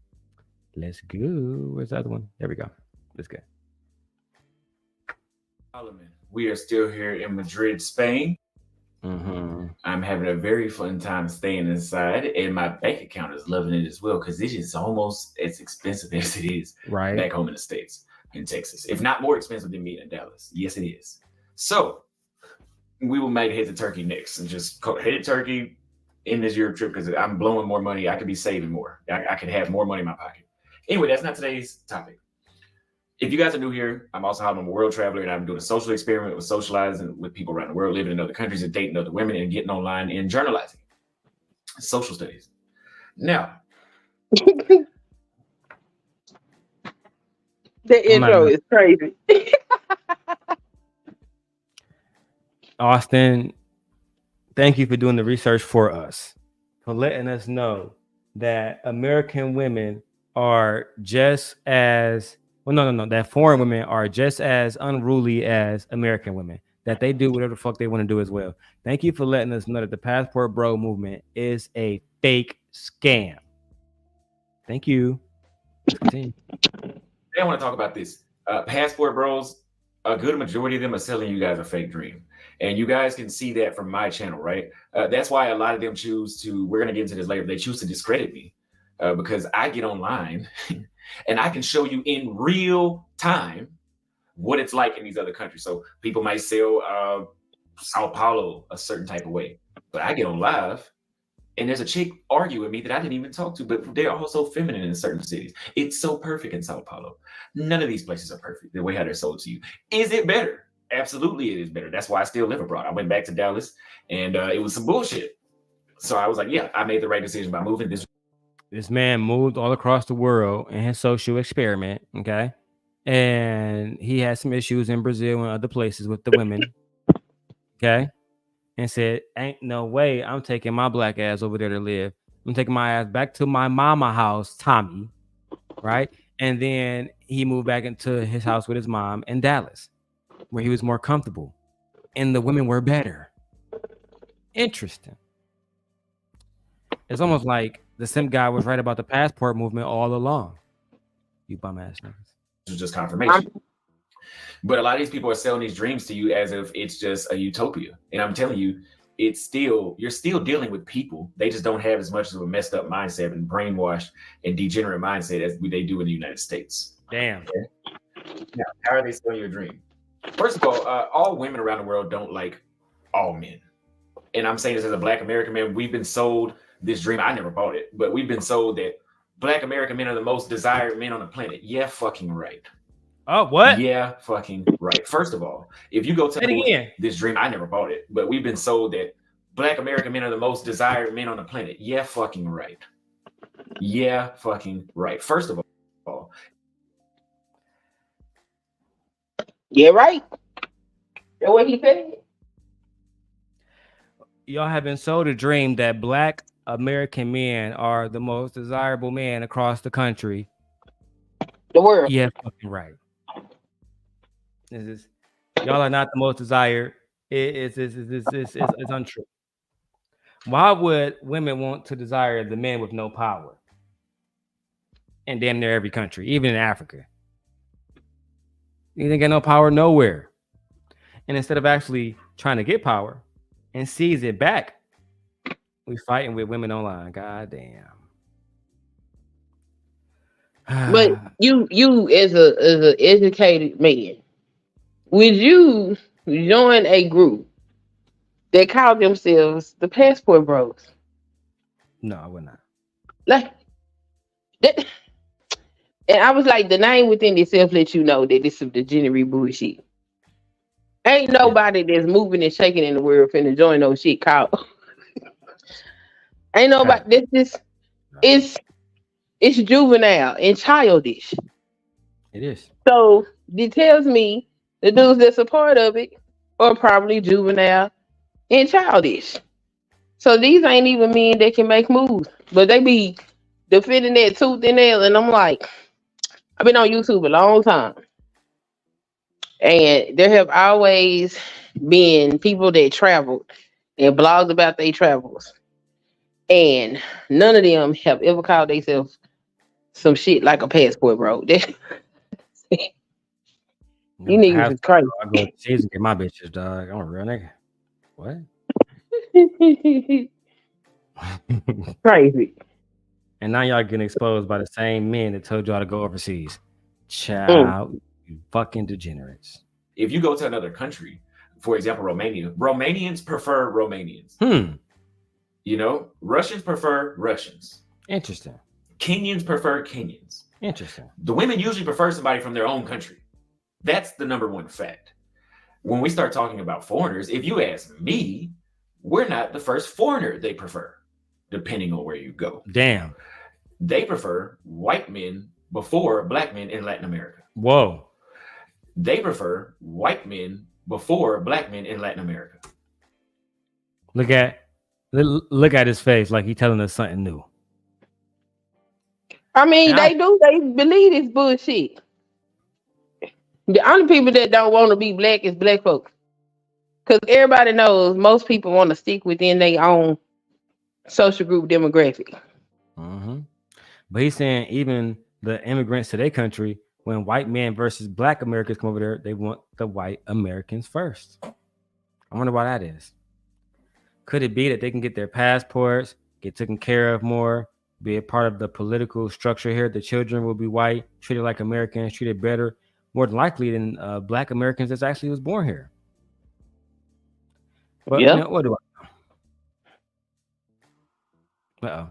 Let's go. Where's the other one? There we go. Let's go. We are still here in Madrid, Spain. I'm having a very fun time staying inside, and my bank account is loving it as well because it is almost as expensive as it is back home in the States, in Texas. If not more expensive than me in Dallas. Yes, it is. So we will maybe head to Turkey next and just head to Turkey in this Europe trip because I'm blowing more money. I could be saving more. I could have more money in my pocket. Anyway, that's not today's topic. If you guys are new here, I'm a world traveler and I'm doing a social experiment with socializing with people around the world, living in other countries and dating other women and getting online and journalizing. Social studies. Now, The intro is crazy. Austin, thank you for doing the research for us, for letting us know that American women are just as that foreign women are just as unruly as American women, that they do whatever the fuck they want to do as well. Thank you for letting us know that the Passport Bro movement is a fake scam. Thank you. Let's continue. I want to talk about this. Passport Bros, a good majority of them are selling you guys a fake dream. And you guys can see that from my channel, right? That's why a lot of them choose to, we're going to get into this later, they choose to discredit me because I get online and I can show you in real time what it's like in these other countries. So people might sell Sao Paulo a certain type of way, but I get on live and there's a chick argue with me that I didn't even talk to, but they're also feminine in certain cities. It's so perfect in Sao Paulo. None of these places are perfect the way how they're sold to you. Is it better? Absolutely, it is better. That's why I still live abroad. I went back to Dallas and it was some bullshit. So I was like, yeah, I made the right decision by moving. This man moved all across the world in his social experiment, okay? And he had some issues in Brazil and other places with the women, okay? And said, ain't no way I'm taking my black ass over there to live. I'm taking my ass back to my mama house, Tommy, right? And then he moved back into his house with his mom in Dallas, where he was more comfortable. And the women were better. Interesting. It's almost like the simp guy was right about the passport movement all along. You bum ass niggas. It was just confirmation. But a lot of these people are selling these dreams to you as if it's just a utopia. And I'm telling you, you're still dealing with people. They just don't have as much of a messed up mindset and brainwashed and degenerate mindset as they do in the United States. Damn. Okay? Now, how are they selling your dream? First of all women around the world don't like all men. And I'm saying this as a Black American man. We've been sold this dream. I never bought it, but we've been sold that Black American men are the most desired men on the planet. Yeah, fucking right. Oh, what? Yeah, fucking right. First of all, if you go tell this dream, I never bought it, but we've been sold that Black American men are the most desired men on the planet. Yeah, fucking right. Yeah, fucking right. First of all. Yeah, right. That's what he said. Y'all have been sold a dream that Black American men are the most desirable men across the country. The world. Yeah, fucking right. Y'all are not the most desired. It's untrue. Why would women want to desire the men with no power? And damn near every country, even in Africa. You didn't get no power nowhere. And instead of actually trying to get power and seize it back, we fighting with women online. God damn. But you as an educated man, would you join a group that call themselves the Passport Bros? No, I would not. Like that, and I was like, the name within itself lets you know that this is some degenerate bullshit. Ain't nobody that's moving and shaking in the world finna join no shit called. Ain't nobody. It's juvenile and childish. It is. So it tells me the dudes that's a part of it are probably juvenile and childish. So these ain't even men that can make moves, but they be defending that tooth and nail. And I'm like, I've been on YouTube a long time, and there have always been people that traveled and blogs about their travels, and none of them have ever called themselves some shit like a passport, bro. You niggas is crazy. I go overseas and get my bitches, dog. I'm a real nigga. What? Crazy. And now y'all getting exposed by the same men that told y'all to go overseas. Child, you fucking degenerates. If you go to another country, for example, Romania, Romanians prefer Romanians. You know, Russians prefer Russians. Interesting. Kenyans prefer Kenyans. Interesting. The women usually prefer somebody from their own country. That's the number one fact. When we start talking about foreigners, if you ask me, we're not the first foreigner they prefer, depending on where you go. Damn. They prefer white men before black men in Latin America. Whoa. They prefer white men before black men in Latin America. Look at his face like he's telling us something new. I mean, they believe this bullshit. The only people that don't want to be black is black folks. Because everybody knows most people want to stick within their own social group demographic. Mm-hmm. But he's saying even the immigrants to their country, when white men versus black Americans come over there, they want the white Americans first. I wonder why that is. Could it be that they can get their passports, get taken care of more, be a part of the political structure here? The children will be white, treated like Americans, treated better, more than likely than black Americans that actually was born here. But Yeah. you know, what do I?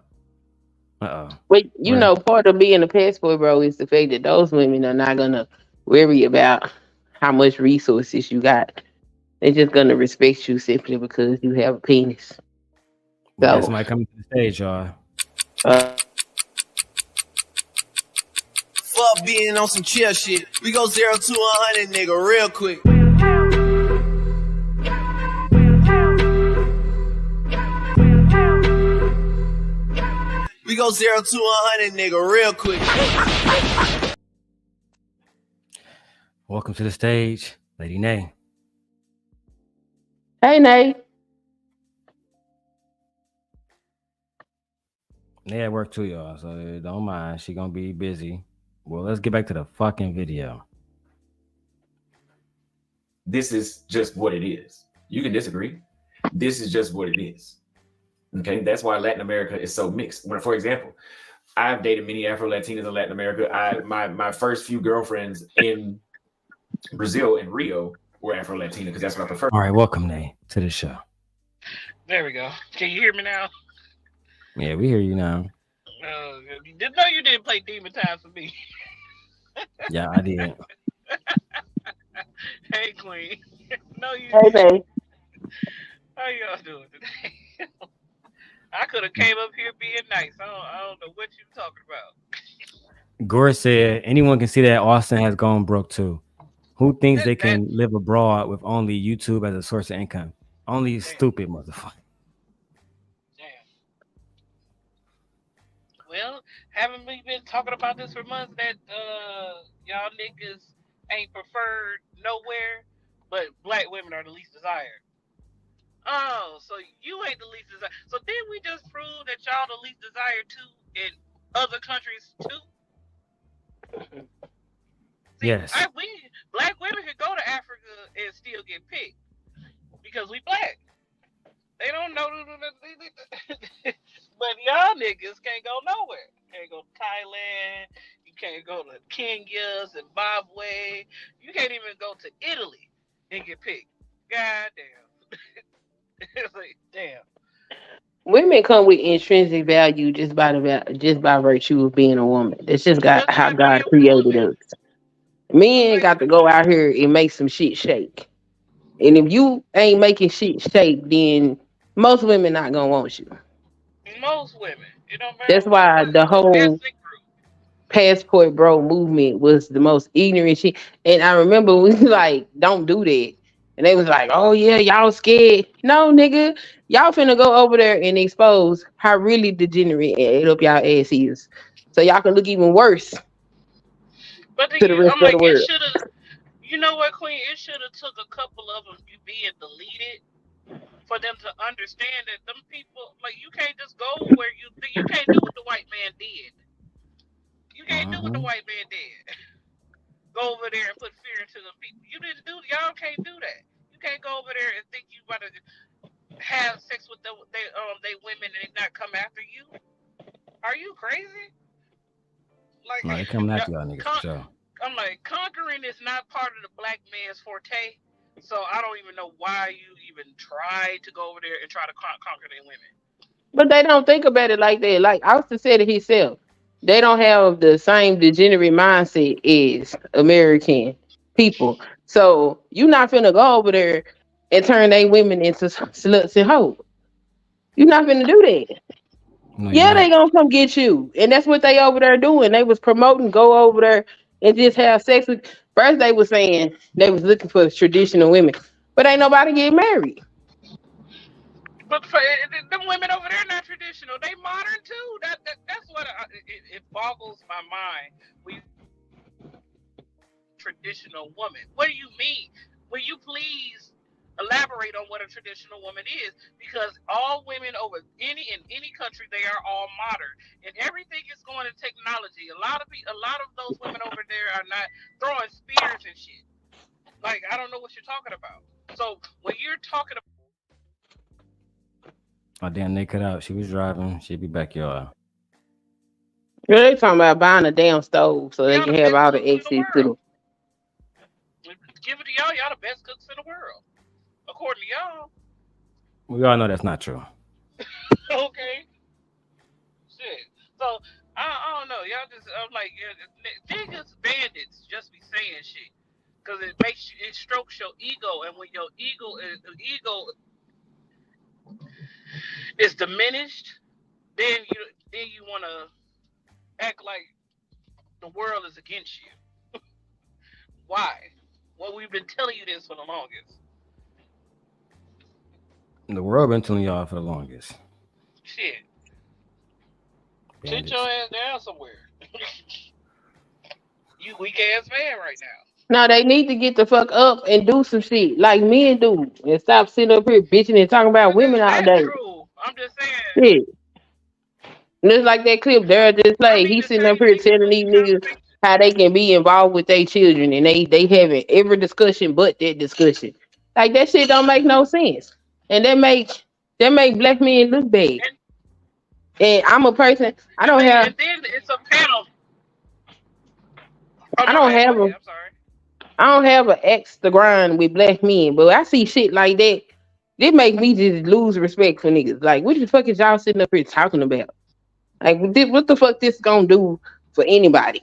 But you know, part of being a passport, bro, is the fact that those women are not gonna worry about how much resources you got. They're just gonna respect you simply because you have a penis. So somebody coming to the stage, y'all. Fuck being on some chill shit. We go 0 to 100, nigga, real quick. We go 0 to 100, nigga, real quick. Welcome to the stage, Lady Nay. Hey, Nay. Nay at work too, y'all, so don't mind. She gonna be busy. Well, let's get back to the fucking video. This is just what it is. You can disagree. This is just what it is. Okay, that's why Latin America is so mixed. For example, I've dated many Afro-Latinas in Latin America. My first few girlfriends in Brazil and Rio were Afro-Latina because that's what I prefer. All right, welcome, Nay, to the show. There we go. Can you hear me now? Yeah, we hear you now. No, you didn't play Demon Time for me. Yeah, I did. Hey, Queen. No, you Hey, didn't. babe. How y'all doing today? I could have came up here being nice. I don't know what you talking about. Gore said anyone can see that Austin has gone broke too. Who thinks they can live abroad with only YouTube as a source of income? Only stupid motherfucker. Well, haven't we been talking about this for months that y'all niggas ain't preferred nowhere, but black women are the least desired? Oh, so you ain't the least desired. So didn't we just prove that y'all the least desired too in other countries too? See, Yes. Black women can go to Africa and still get picked because we black. They don't know. But y'all niggas can't go nowhere. Can't go to Thailand. You can't go to Kenya, Zimbabwe. You can't even go to Italy and get picked. God damn. It's like, damn. Women come with intrinsic value just by virtue of being a woman. That's just how God created us. Men got to go out here and make some shit shake. And if you ain't making shit shake, then most women not gonna want you. Most women. It don't matter. That's why the whole passport bro movement was the most ignorant shit. And I remember we was like, don't do that. And they was like, oh yeah, y'all scared. No, nigga, y'all finna go over there and expose how really degenerate and ate up y'all ass is. So y'all can look even worse to the rest of the world. You know what, Queen? It should have took a couple of them being deleted for them to understand that them people, like, you can't just go where you can't do what the white man did. You can't do what the white man did. Go over there and put fear into the people. Y'all can't do that. You can't go over there and think you about to have sex with they women and they not come after you. Are you crazy? Like, No, they coming after y'all niggas for sure. I'm like, conquering is not part of the black man's forte. So I don't even know why you even try to go over there and try to conquer their women. But they don't think about it like that. Like Austin said it himself. They don't have the same degenerate mindset as American people. So you're not finna go over there and turn their women into sluts and hoes. You're not finna do that. No, you're Yeah, they not. gonna come get you, and that's what they over there doing. They was promoting go over there and just have sex with. First, they was saying they was looking for traditional women, but ain't nobody get married. But for, them women over there not traditional. They modern too. That's what it boggles my mind. We traditional woman. What do you mean? Will you please elaborate on what a traditional woman is? Because all women over in any country, they are all modern, and everything is going to technology. A lot of those women over there are not throwing spears and shit. Like, I don't know what you're talking about. So when you're talking about Oh damn, they cut out. She was driving. She'll be back, y'all. Yeah, they talking about buying a damn stove so they y'all can the have best all the cooks in the access to world, them. give it to y'all the best cooks in the world, according to y'all. We all know that's not true. Okay, shit. So I don't know. Y'all just I'm like niggas bandits just be saying shit because it strokes your ego, and when your ego is diminished, then you want to act like the world is against you. Why? Well, we've been telling you this for the longest. The world been telling y'all for the longest. Shit. Sit your Bandits. ass down somewhere. You weak ass man right now. Now they need to get the fuck up and do some shit like men do, and stop sitting up here bitching and talking about women all That's day. true. I'm just saying. Shit. Just like that clip Darrell just I played, mean, he the sitting up same here thing is telling with these the niggas conversation. how they can be involved with their children, and they having every discussion but that discussion. Like that shit don't make no sense, and that make black men look bad. And And I'm a person. I don't have. and then it's a panel. Oh, I my don't bad. Go have a. ahead. I'm sorry. I don't have an ex to grind with black men, but I see shit like that. It make me just lose respect for niggas. Like, what the fuck is y'all sitting up here talking about? Like, what the fuck this gonna do for anybody?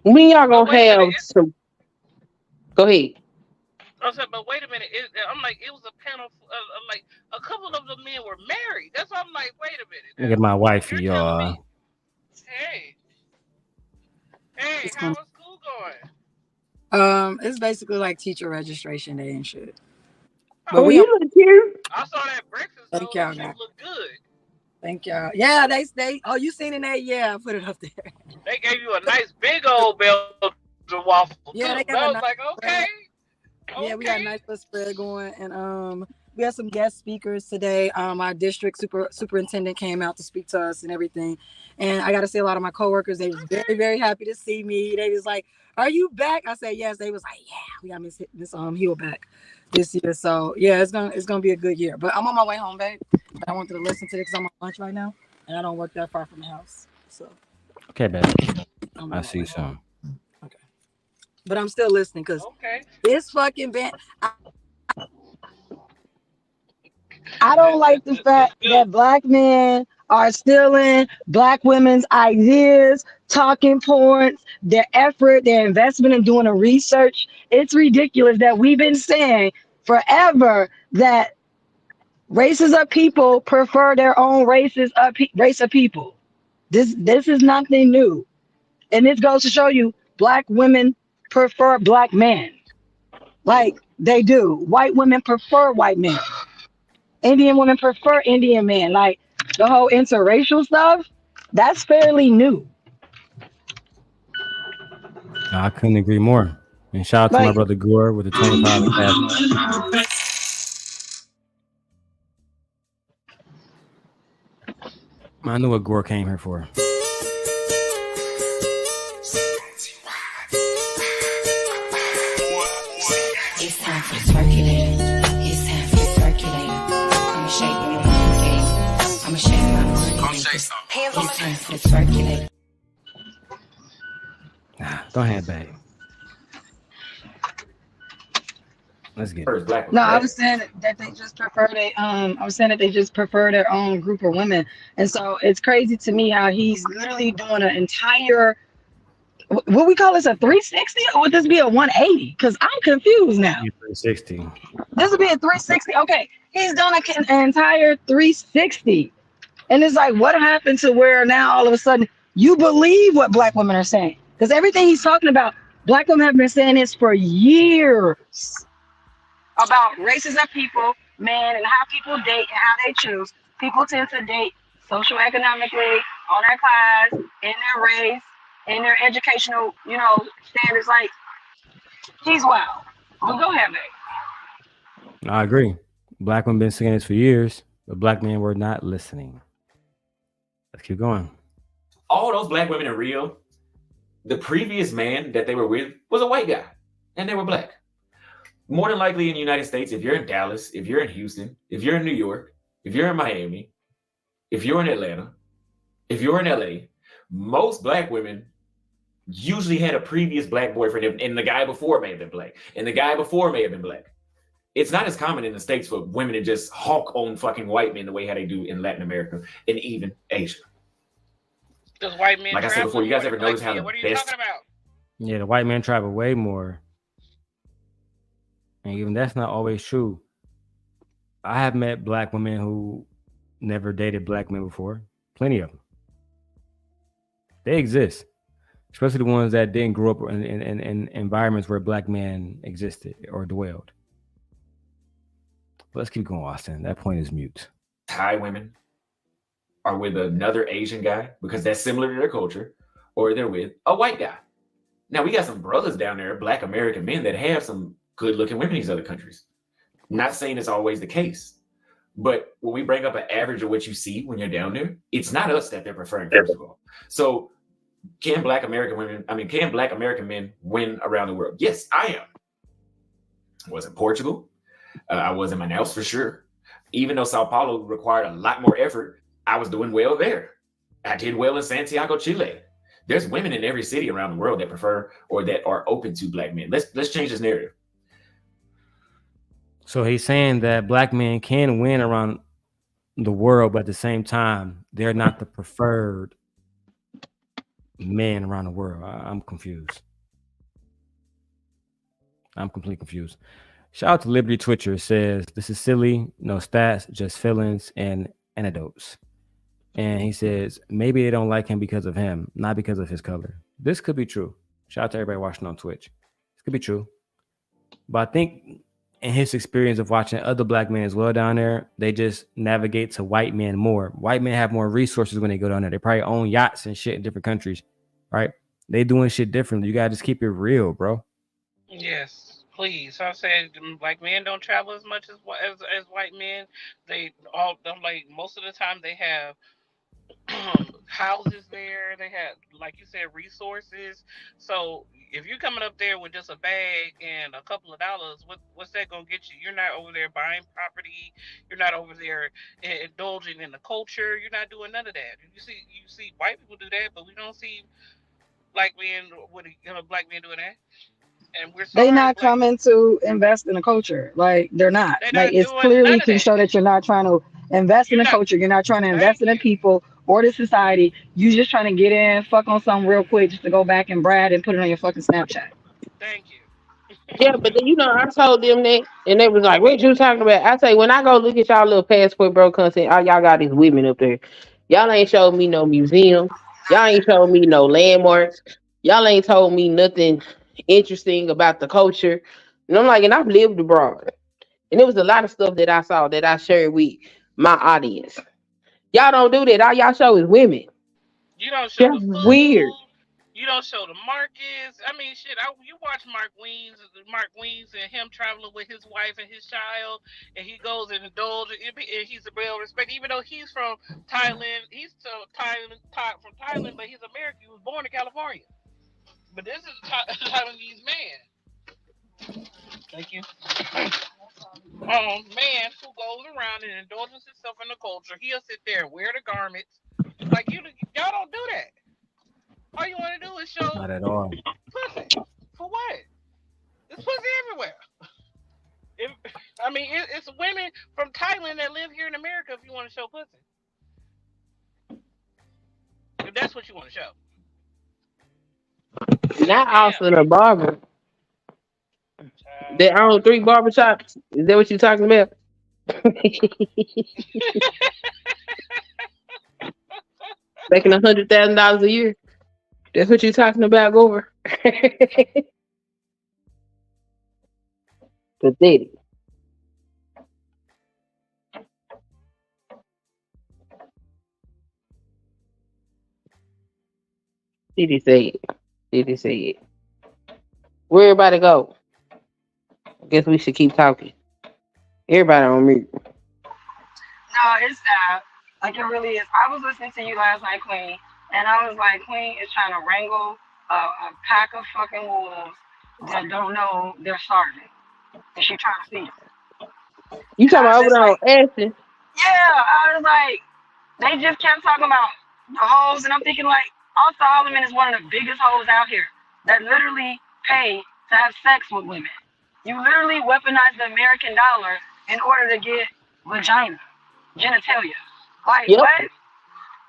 When y'all But gonna wait a minute. have some? Go ahead. I said, but wait a minute. I'm like, it was a panel. Like a couple of the men were married. That's why I'm like, wait a minute Look at now. my wifey, You're telling me, y'all. hey, hey, It's how going. is school going? It's basically like teacher registration day and shit. But Oh, Oh, we on. you look cute. I saw that breakfast Thank though. Them y'all, shits guys. look good. Thank y'all. Yeah, they. Oh, you seen it? Yeah, I put it up there. They gave you a nice big old Belgian waffle too. Yeah, they I got a was nice like, okay, spread. Yeah, we got a okay. nice little spread going, and we had some guest speakers today. Our district superintendent came out to speak to us and everything, and I got to say, a lot of my coworkers, they was very, very happy to see me. They was like, "Are you back?" I said, "Yes." They was like, "Yeah, we got Miss Hill back this year." So yeah, it's gonna be a good year. But I'm on my way home, babe. I wanted to listen to it because I'm on lunch right now, and I don't work that far from the house, so Okay, baby. I'm I on my see you way home. soon. Okay, but I'm still listening because Okay. this fucking band. I don't like the fact that black men are stealing black women's ideas, talking points, their effort, their investment in doing the research. It's ridiculous that we've been saying forever that races of people prefer their own race of people. This is nothing new. And this goes to show you black women prefer black men. Like they do. White women prefer white men. Indian women prefer Indian men. Like the whole interracial stuff, that's fairly new. I couldn't agree more. And shout out to my Like, brother Gore with the 25 and cash. I knew what Gore came here for. It's time for circulating. It's time for circulating. I'ma shake my money. I'ma shake my money. Come shake some. It's time for circulating. Nah, don't have babe. Let's get it. no, I was saying that they just prefer I was saying that they just prefer their own group of women. And so it's crazy to me how he's literally doing an entire what we call this a 360 or would this be a 180? Because I'm confused now. 360. This would be a 360. Okay, he's done an entire 360 And it's like, what happened to where now all of a sudden you believe what black women are saying? Because everything he's talking about, black women have been saying this for years about races of people, men, and how people date and how they choose. People tend to date socioeconomically, on their class, in their race, in their educational, standards. Like, he's wild. Well, go ahead, babe. I agree. Black women been saying this for years, but black men were not listening. Let's keep going. All those black women in Rio, the previous man that they were with was a white guy, and they were black. More than likely in the United States, if you're in Dallas, if you're in Houston, if you're in New York, if you're in Miami, if you're in Atlanta, if you're in LA, most black women usually had a previous black boyfriend, and the guy before may have been black, and the guy before may have been black. It's not as common in the States for women to just hawk on fucking white men the way how they do in Latin America and even Asia. Does white men like I said before, you guys ever notice how the what are you best talking about? Yeah, the white men travel way more. And even that's not always true. I have met black women who never dated black men before. Plenty of them. They exist. Especially the ones that didn't grow up in environments where black men existed or dwelled. But let's keep going, Austin. That point is mute. Thai women are with another Asian guy because that's similar to their culture, or they're with a white guy. Now, we got some brothers down there, black American men, that have some good-looking women in these other countries. Not saying it's always the case, but when we bring up an average of what you see when you're down there, it's not us that they're preferring, first of all. So can black American men win around the world? Yes, I am. I was in Portugal. I was in Manaus for sure. Even though Sao Paulo required a lot more effort, I was doing well there. I did well in Santiago, Chile. There's women in every city around the world that prefer or that are open to black men. Let's change this narrative. So he's saying that black men can win around the world, but at the same time, they're not the preferred men around the world. I'm confused. I'm completely confused. Shout out to Liberty Twitcher. It says, this is silly, no stats, just feelings and anecdotes. And he says, maybe they don't like him because of him, not because of his color. This could be true. Shout out to everybody watching on Twitch. This could be true. But I think in his experience of watching other black men as well down there, they just navigate to white men more. White men have more resources when they go down there. They probably own yachts and shit in different countries, right? They doing shit differently. You got to just keep it real, bro. Yes. Please, I said black men don't travel as much as white men. They all, like, most of the time they have houses there. They have, like you said, resources. So if you're coming up there with just a bag and a couple of dollars, what's that gonna get you? You're not over there buying property. You're not over there indulging in the culture. You're not doing none of that. You see white people do that, but we don't see black men black men doing that. And we're sorry, They not coming to invest in the culture. Like, they're not. They're Like, not it's doing clearly none of can that. show that you're not trying to invest in the culture. You're not trying to invest in the people or the society. You just trying to get in, fuck on something real quick just to go back and brag and put it on your fucking Snapchat. Thank you. Yeah, but then, I told them that, and they was like, "What you talking about?" I say, when I go look at y'all little passport bro content, all y'all got these women up there. Y'all ain't showed me no museum. Y'all ain't showed me no landmarks. Y'all ain't told me nothing interesting about the culture. And I'm like, and I've lived abroad, and there was a lot of stuff that I saw that I shared with my audience. Y'all don't do that. All y'all show is women. You don't show That's the food. weird. You don't show the markets. I mean, shit. You watch Mark Weens and him traveling with his wife and his child, and he goes and indulges. And he's a real respect, even though he's from Thailand. He's from Thailand, but he's American. He was born in California. But this is a Taiwanese man. Thank you. Man who goes around and indulges himself in the culture. He'll sit there and wear the garments. Like, y'all don't do that. All you want to do is show Not at all. pussy. For what? There's pussy everywhere. It's women from Thailand that live here in America if you want to show pussy. If that's what you want to show. Not Austin or barber. They own 3 barbershops. Is that what you're talking about? Making $100,000 a year. That's what you're talking about, Gover. Pathetic. Did say it? Where everybody go? I guess we should keep talking. Everybody on mute. No, it's sad. Like it really is. I was listening to you last night, Queen, and I was like, Queen is trying to wrangle a pack of fucking wolves that don't know they're starving, and she trying to feed them. You talking about over there on Ashton? Yeah, I was like, they just kept talking about the hoes, and I'm thinking like, also Solomon is one of the biggest hoes out here that literally pay to have sex with women. You literally weaponize the American dollar in order to get vagina, genitalia. Like what?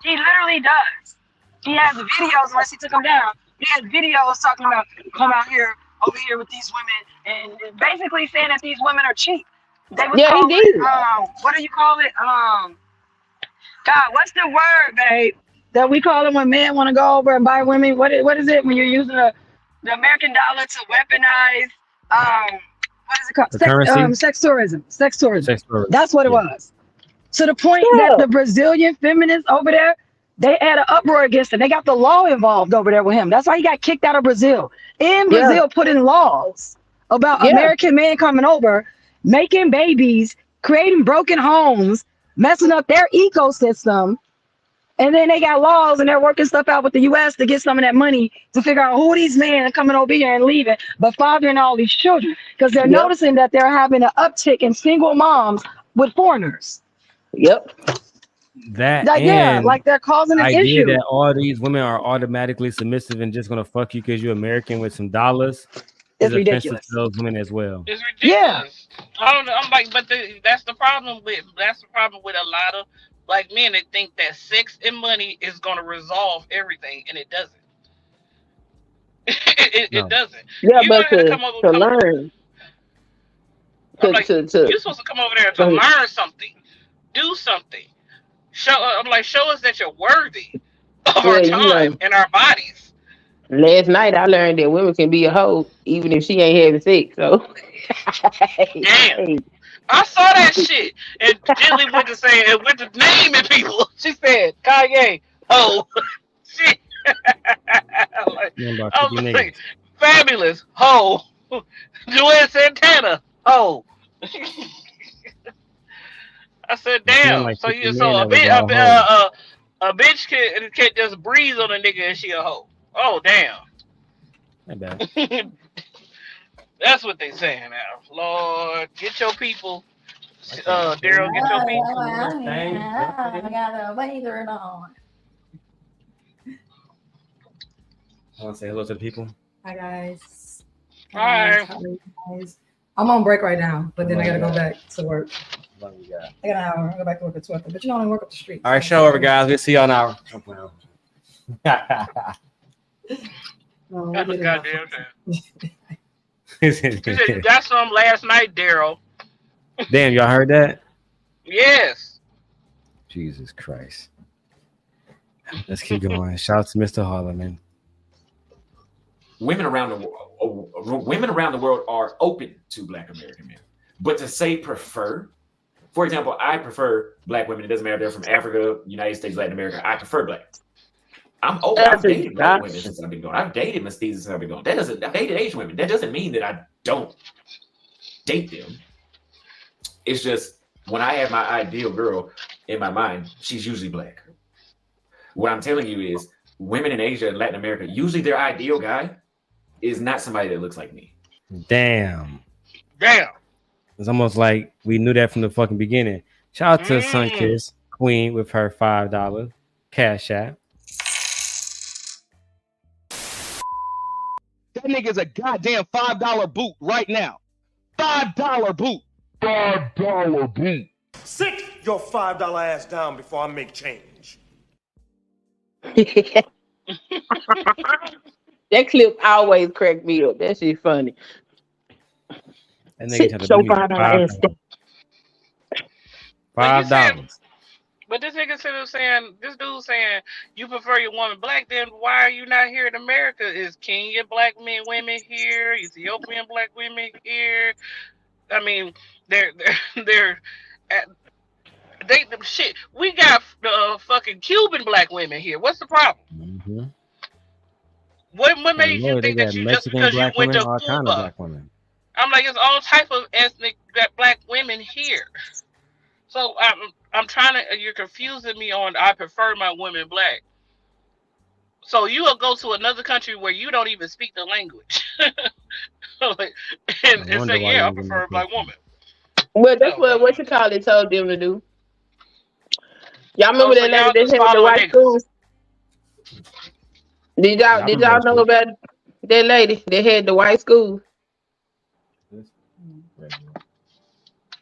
He literally does. He has videos unless he took them down. He has videos talking about come out here over here with these women and basically saying that these women are cheap. They would call he did. it what do you call it? God, what's the word, babe? That we call it when men want to go over and buy women. What is it when you're using the American dollar to weaponize what is it called? Sex tourism. Sex tourism. That's what it was. To the point that the Brazilian feminists over there, they had an uproar against it. They got the law involved over there with him. That's why he got kicked out of Brazil. In Brazil, put in laws about American men coming over, making babies, creating broken homes, messing up their ecosystem. And then they got laws and they're working stuff out with the U.S. to get some of that money to figure out who these men are coming over here and leaving, but fathering all these children because they're noticing that they're having an uptick in single moms with foreigners. That like, like they're causing an idea issue. that all these women are automatically submissive and just gonna fuck you because you're American with some dollars is offensive to those women as well. It's ridiculous. I don't know. I'm like, but that's the problem with a lot of like men that think that sex and money is gonna resolve everything, and it doesn't. It doesn't. Yeah, you but to come over, to learn. You're supposed to come over there to learn something, do something. Show us that you're worthy of our time and our bodies. Last night I learned that women can be a hoe even if she ain't having sex. So damn. I saw that shit. And Jilly went to naming people. She said, Kanye, ho. Shit. I'm like, Fabulous, ho. Joanne Santana, ho. I said, damn. Like so a bitch can't just breathe on a nigga and she a hoe. Oh, damn. Not bad. That's what they saying now. Lord, get your people. Darrell, get your people. I got a waiter on. I want to say hello to the people. Hi, guys. Hi. Guys. I'm on break right now, but then I got to go back to work. How long we got? I got an hour. I'll go back to work at 12. But you know, I work up the street. All right, show over, guys. We'll see y'all now. Oh, That's a goddamn thing. You said you got some last night, Darrell. Damn, y'all heard that? Yes. Jesus Christ. Let's keep going. Shout out to Mr. Holloman. Women around the world are open to Black American men, but to say prefer, for example, I prefer Black women. It doesn't matter if they're from Africa, United States, Latin America. I prefer Black. I'm open. I've dated Black women since I've been going. I've dated mestizas since I've been going. I've dated Asian women. That doesn't mean that I don't date them. It's just when I have my ideal girl in my mind, she's usually Black. What I'm telling you is women in Asia and Latin America, usually their ideal guy is not somebody that looks like me. Damn. Damn. It's almost like we knew that from the fucking beginning. Shout out to Sunkiss Queen with her $5 Cash App. That nigga's a goddamn $5 boot right now. $5 boot. $5 boot. Sit your $5 ass down before I make change. That clip always cracked me up. That shit funny. That nigga $5. $5. But this nigga saying, this dude saying, you prefer your woman black, then why are you not here in America? Is Kenya black women here? Ethiopian black women here? I mean, they're shit. We got fucking Cuban black women here. What's the problem? Mm-hmm. What made you Lord, they think that got you just Mexican because you black went women, to all kind of Cuba? black women. I'm like, it's all type of ethnic black women here. So I'm trying to. You're confusing me on. I prefer my women black. So you will go to another country where you don't even speak the language, and wonder say, why yeah, you I ain't in prefer that a black country. woman. Well, that's No, no, no. what you call it told them to do. Y'all Oh, remember so that lady y'all that just had the following white niggas. schools? Did y'all I did remember y'all that know shit. about that lady that had the white schools?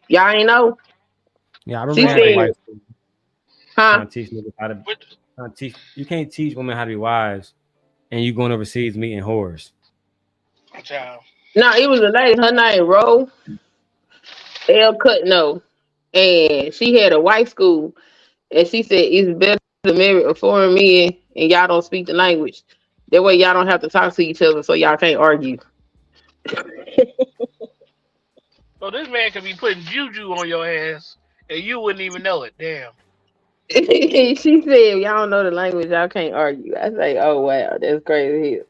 Y'all ain't know. Yeah, I remember She they had the said, white school huh? trying to teach niggas how to teach. You can't teach women how to be wives, and you going overseas meeting whores. Child. No, it was a lady. Her name Ro L. Cutno, and she had a white school. And she said it's better to marry a foreign man and y'all don't speak the language. That way y'all don't have to talk to each other, so y'all can't argue. So this man could be putting juju on your ass, and you wouldn't even know it. Damn. She said, y'all don't know the language, y'all can't argue. I say, oh wow, that's crazy.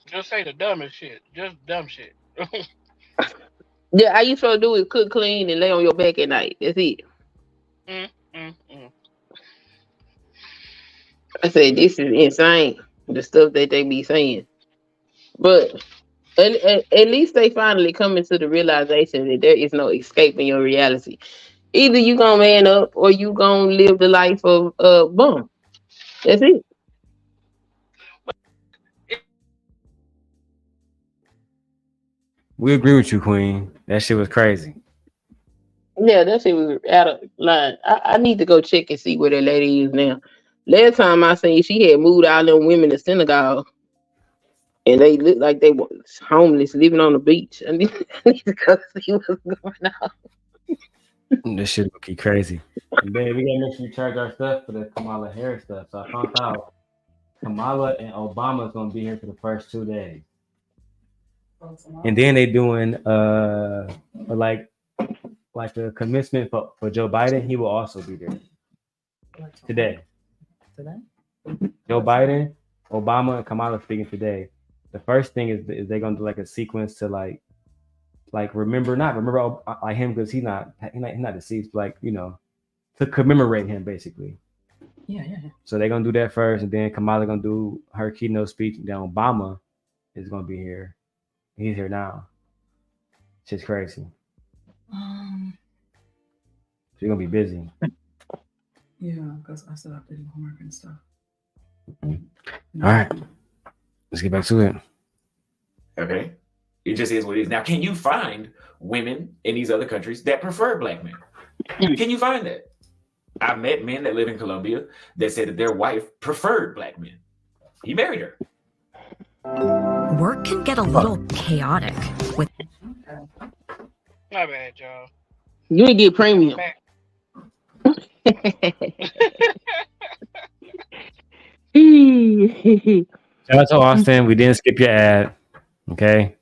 Just say the dumbest shit. Just dumb shit. Yeah, all you supposed to do is cook, clean, and lay on your back at night. That's it. Mm. I said, this is insane. The stuff that they be saying. But at least they finally coming to the realization that there is no escaping your reality. Either you gonna man up or you gonna live the life of bum. That's it. We agree with you, Queen. That shit was crazy. Yeah, that shit was out of line. I need to go check and see where that lady is now. Last time I seen, she had moved all them women to synagogue, and they looked like they was homeless, living on the beach. I need to go see what's going on. This shit look crazy. And babe, we gotta make sure we charge our stuff for the Kamala Harris stuff. So I found out Kamala and Obama is gonna be here for the first 2 days. And then they doing like a commencement for Joe Biden. He will also be there today. Joe Biden, Obama, and Kamala speaking today. The first thing is they're gonna do like a sequence to like remember like him because he's not deceased, but like to commemorate him basically. Yeah. So they're gonna do that first, and then Kamala gonna do her keynote speech. And then Obama is gonna be here. He's here now. It's just crazy. So you're gonna be busy. Yeah, because I still have to do homework and stuff. All right, let's get back to it. Okay, it just is what it is. Now, can you find women in these other countries that prefer black men? Can you find that? I met men that live in Colombia that said that their wife preferred black men. He married her. Work can get a little chaotic with. My bad, y'all. You would get premium. Shout out to Austin. We didn't skip your ad. Okay.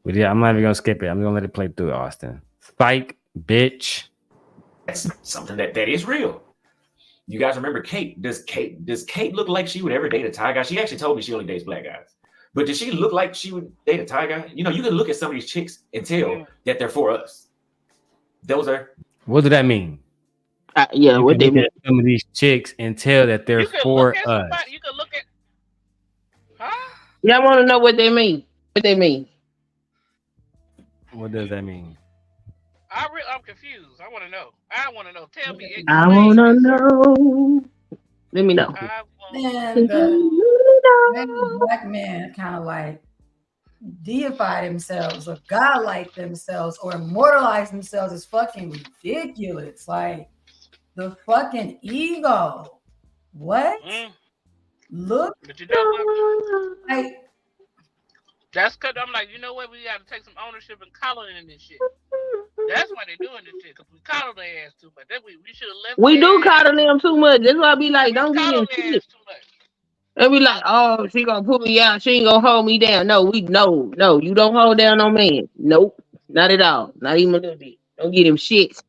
We did. I'm not even gonna skip it. I'm gonna let it play through, Austin. Spike, bitch. That's something that is real. You guys remember Kate? Does Kate look like she would ever date a Thai guy? She actually told me she only dates black guys. But does she look like she would date a Thai guy? You can look at some of these chicks and tell that they're for us. Those are. What does that mean? Yeah, what they mean? Some of these chicks and tell that they're for us. Somebody, you can look at. Huh? Y'all want to know what they mean? What they mean? What does that mean? I'm confused. I want to know. Tell me. I want to know. Let me know. Man, the black men kind of like deify themselves or godlike themselves or immortalize themselves is fucking ridiculous. Like the fucking ego. What? Look. But you know what? Like, that's because I'm like, you know what? We got to take some ownership and coloring in this shit. That's why they doing this shit, because we coddle their ass too much. That we should have left We their do ass. coddle them too much. That's why I be like, don't give Coddle them their shit. ass too much. They be like, oh, she gonna put me out. She ain't gonna hold me down. No, you don't hold down no man. Nope, not at all. Not even a little bit. Don't get them shit.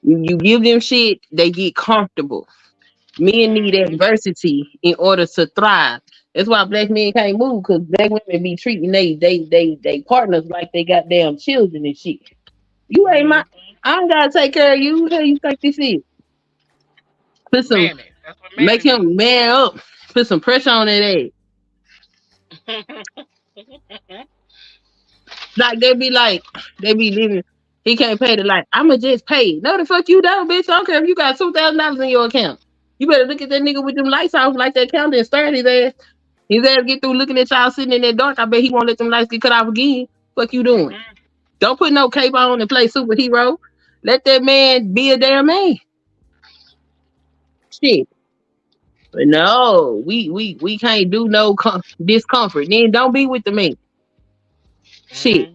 You give them shit, they get comfortable. Men need adversity in order to thrive. That's why black men can't move, because black women be treating they partners like they got damn children and shit. You ain't my. I don't gotta take care of you. Who the hell you think this is? Put some, Mammy. That's what make mammy him man up. Put some pressure on that ass. means. Like they be living. He can't pay the light. I'ma just pay. No, the fuck you don't, bitch. I don't care if you got $2,000 in your account. You better look at that nigga with them lights off like that counter and stare at his ass. His ass get through looking at y'all sitting in that dark. I bet he won't let them lights get cut off again. Fuck you doing? Don't put no cape on and play superhero. Let that man be a damn man. Shit. But no, we can't do no discomfort. Then don't be with the man. Shit.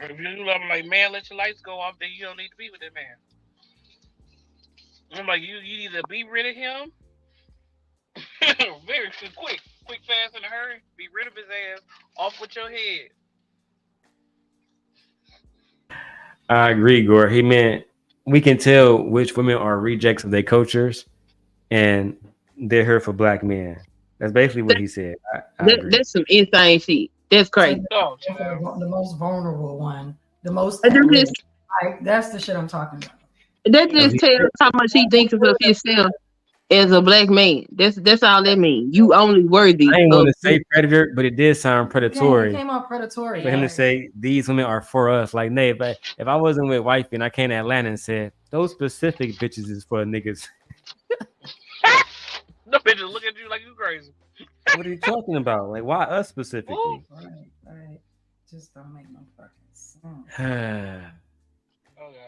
If you love him like, man, let your lights go off, then you don't need to be with that man. I'm like, you either be rid of him, very quick, fast, in a hurry, be rid of his ass, off with your head. I agree, Gore. He meant we can tell which women are rejects of their cultures, and they're here for black men. That's basically what he said. I agree. That's some insane shit. That's crazy. So, the most vulnerable one, the most. Like, that's the shit I'm talking about. That just tells how much he thinks of himself as a black man. That's all that means. You only worthy. I didn't want to say predator, but it did sound predatory. It came out predatory. For him to say these women are for us, like Nate, if I wasn't with wifey and I came to Atlanta and said those specific bitches is for niggas. The bitches look at you like you crazy. What are you talking about? Like, why us specifically? Right. Just don't make no fucking sense. Oh God.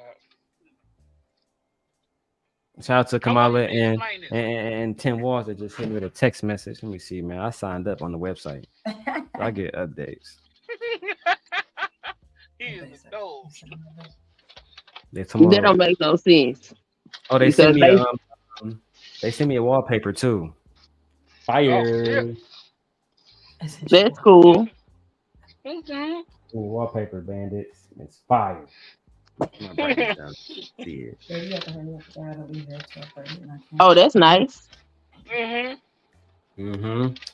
Shout out to Kamala and Tim Walls that just hit me with a text message. Let me see, man. I signed up on the website. I get updates. He is a dog. That don't make no sense. Oh, they sent me a wallpaper too. Fire. That's cool. Mm-hmm. Ooh, wallpaper bandits. It's fire. Oh, that's nice. I'm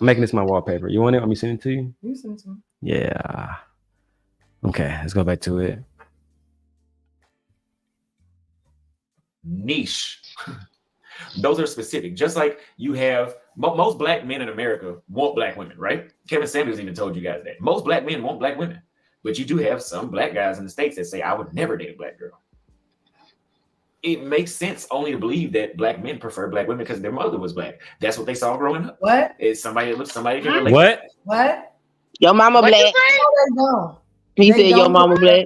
making this my wallpaper. You want it? Let me send it to you. You send it to me. Yeah. Okay, let's go back to it. Niche. Those are specific. Just like you have most black men in America want black women, right? Kevin Samuels even told you guys that. Most black men want black women. But you do have some black guys in the States that say, I would never date a black girl. It makes sense only to believe that black men prefer black women because their mother was black. That's what they saw growing up. What? It's somebody can relate. What? Your mama black. He said your mama black.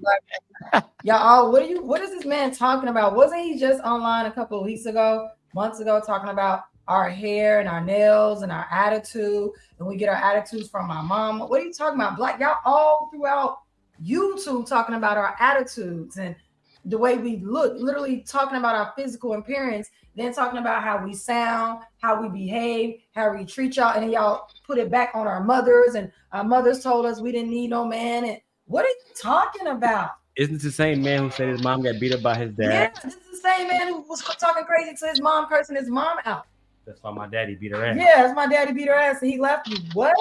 Y'all, what is this man talking about? Wasn't he just online a couple of weeks ago, months ago, talking about our hair and our nails and our attitude, and we get our attitudes from our mom? What are you talking about? Black, y'all all throughout YouTube talking about our attitudes and the way we look, literally talking about our physical appearance, then talking about how we sound, how we behave, how we treat y'all, and then y'all put it back on our mothers, and our mothers told us we didn't need no man. And what are you talking about? Isn't this the same man who said his mom got beat up by his dad? Yeah, this is the same man who was talking crazy to his mom, cursing his mom out. That's why my daddy beat her ass. Yeah, that's my daddy beat her ass and he left me. What?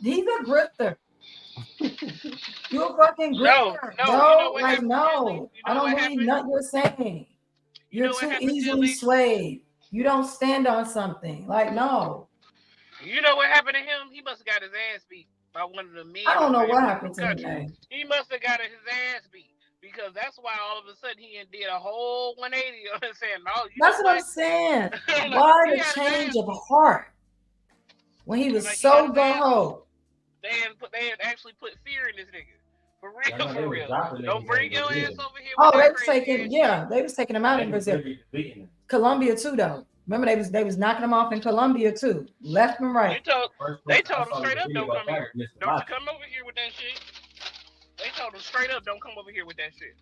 He's a grifter. You a fucking grifter. No, I don't believe nothing you're saying. You're too easily swayed. You don't stand on something. Like, no. You know what happened to him? He must have got his ass beat by one of the men. I don't know what happened to him. He must have got his ass beat. Because that's why all of a sudden he did a whole 180 on saying, no. That's what I'm saying. Why the change of heart? When he was so go-ho. They had actually put fear in this nigga. For real. Don't bring your ass over here. Oh, they was taking him out in Brazil. Colombia too, though. Remember, they was knocking him off in Colombia too. Left and right. They told him straight up, don't come here. Don't you come over here with that shit. They told him straight up, don't come over here with that shit.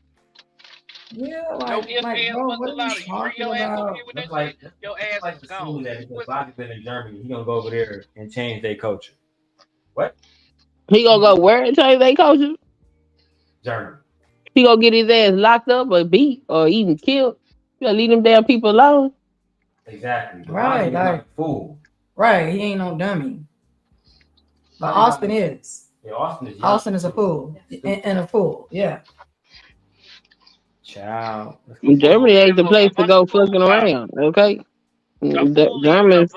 Yeah, No like, ifs, ands, bro, buts what are you allowed. You bring talking your ass over about? here with That's that shit, like your ass like is assuming gone. that because Bobby's been in Germany, he gonna go over there and change their culture. What? He gonna go where and change their culture? Germany. He gonna get his ass locked up or beat or even killed. You gotta leave them damn people alone. Exactly. But Right, Bobby is like like, a fool. right, he ain't no dummy. But Bobby Austin like- is. Yeah, Austin is young. Austin is a fool. And a fool, yeah. Child. Germany ain't the place to go fucking around, okay? Germans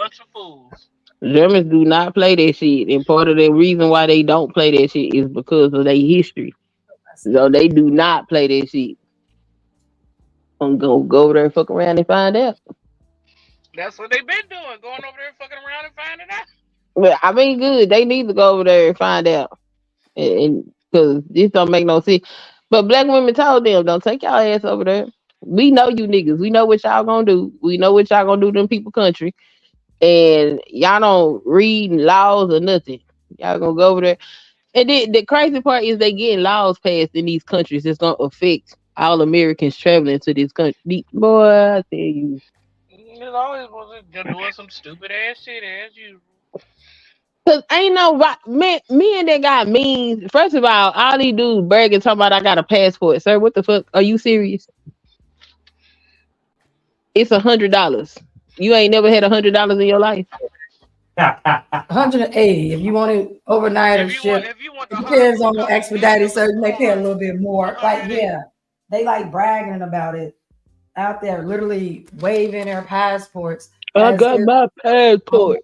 Germans do not play that shit. And part of the reason why they don't play that shit is because of their history. So they do not play that shit. I'm gonna go over there and fuck around and find out. That's what they've been doing, going over there fucking around and finding out. But I mean, good. They need to go over there and find out. And because this don't make no sense. But black women told them, don't take y'all ass over there. We know you niggas. We know what y'all gonna do. We know what y'all gonna do to them people country. And y'all don't read laws or nothing. Y'all gonna go over there. And then the crazy part is they getting laws passed in these countries that's gonna affect all Americans traveling to this country. Boy, I tell you. There's always was doing some stupid ass shit as you. Cause ain't no right man, me and that guy mean. First of all these dudes bragging talking about I got a passport. Sir, what the fuck? Are you serious? It's $100. You ain't never had $100 in your life. 180 if you want it overnight or ship. It depends on the expedited, so you may pay a little bit more. Like, yeah, they like bragging about it out there, literally waving their passports. I got my passport.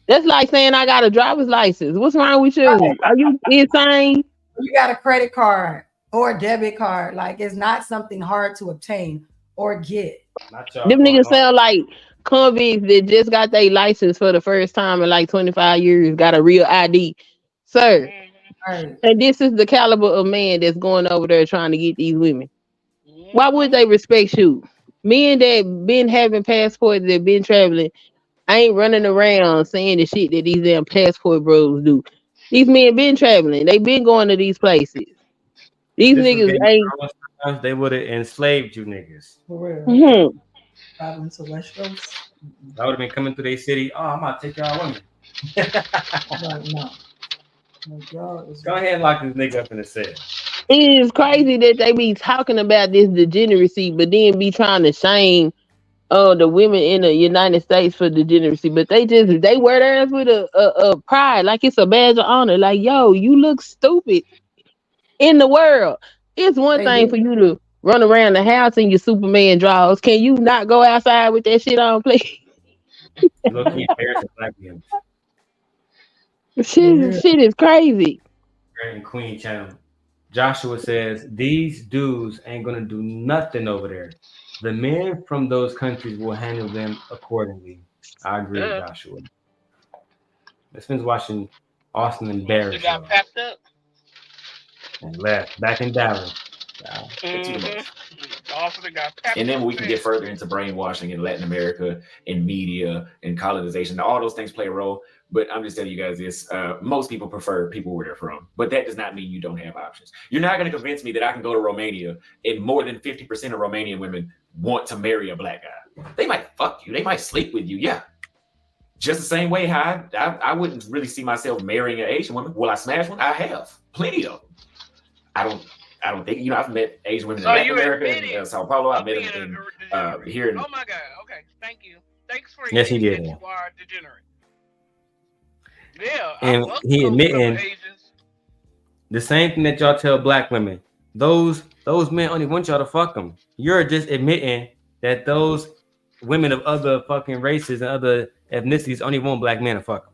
That's like saying I got a driver's license. What's wrong with you? Right. Are you insane? You got a credit card or a debit card. Like, it's not something hard to obtain or get. Them niggas sound like convicts that just got their license for the first time in like 25 years, got a real ID. Sir. Right. And this is the caliber of man that's going over there trying to get these women. Why would they respect you? Men that been having passports, that been traveling, ain't running around saying the shit that these damn passport bros do. These men been traveling. They been going to these places. These niggas ain't. They would have enslaved you niggas. For real. Mm-hmm. Traveling to Westeros. I would have been coming through their city. Oh, I'm about to take y'all women. No. Go ahead and lock this nigga up in the cell. It is crazy that they be talking about this degeneracy, but then be trying to shame the women in the United States for degeneracy. But they wear theirs with a pride, like it's a badge of honor. Like, yo, you look stupid in the world. It's one thing for you to run around the house in your Superman drawers. Can you not go outside with that shit on, please? Look, he embarrassing black men. Shit is crazy. And Queen Channel. Joshua says these dudes ain't gonna do nothing over there. The men from those countries will handle them accordingly. I agree with Joshua. Let's finish watching Austin and Barry. Got packed up and left back in Dallas. And then we can get further into brainwashing in Latin America, in media, in colonization. All those things play a role. But I'm just telling you guys this. Most people prefer people where they're from. But that does not mean you don't have options. You're not going to convince me that I can go to Romania and more than 50% of Romanian women want to marry a black guy. They might fuck you. They might sleep with you. Yeah. Just the same way how I wouldn't really see myself marrying an Asian woman. Will I smash one? I have. Plenty of them. I don't think, I've met Asian women in Latin America, in Sao Paulo. I've met them here in... Oh my God. Okay. Thank you. Thanks for yes, he did. You are degenerate. Yeah. And he admitting the same thing that y'all tell black women. Those men only want y'all to fuck them. You're just admitting that those women of other fucking races and other ethnicities only want black men to fuck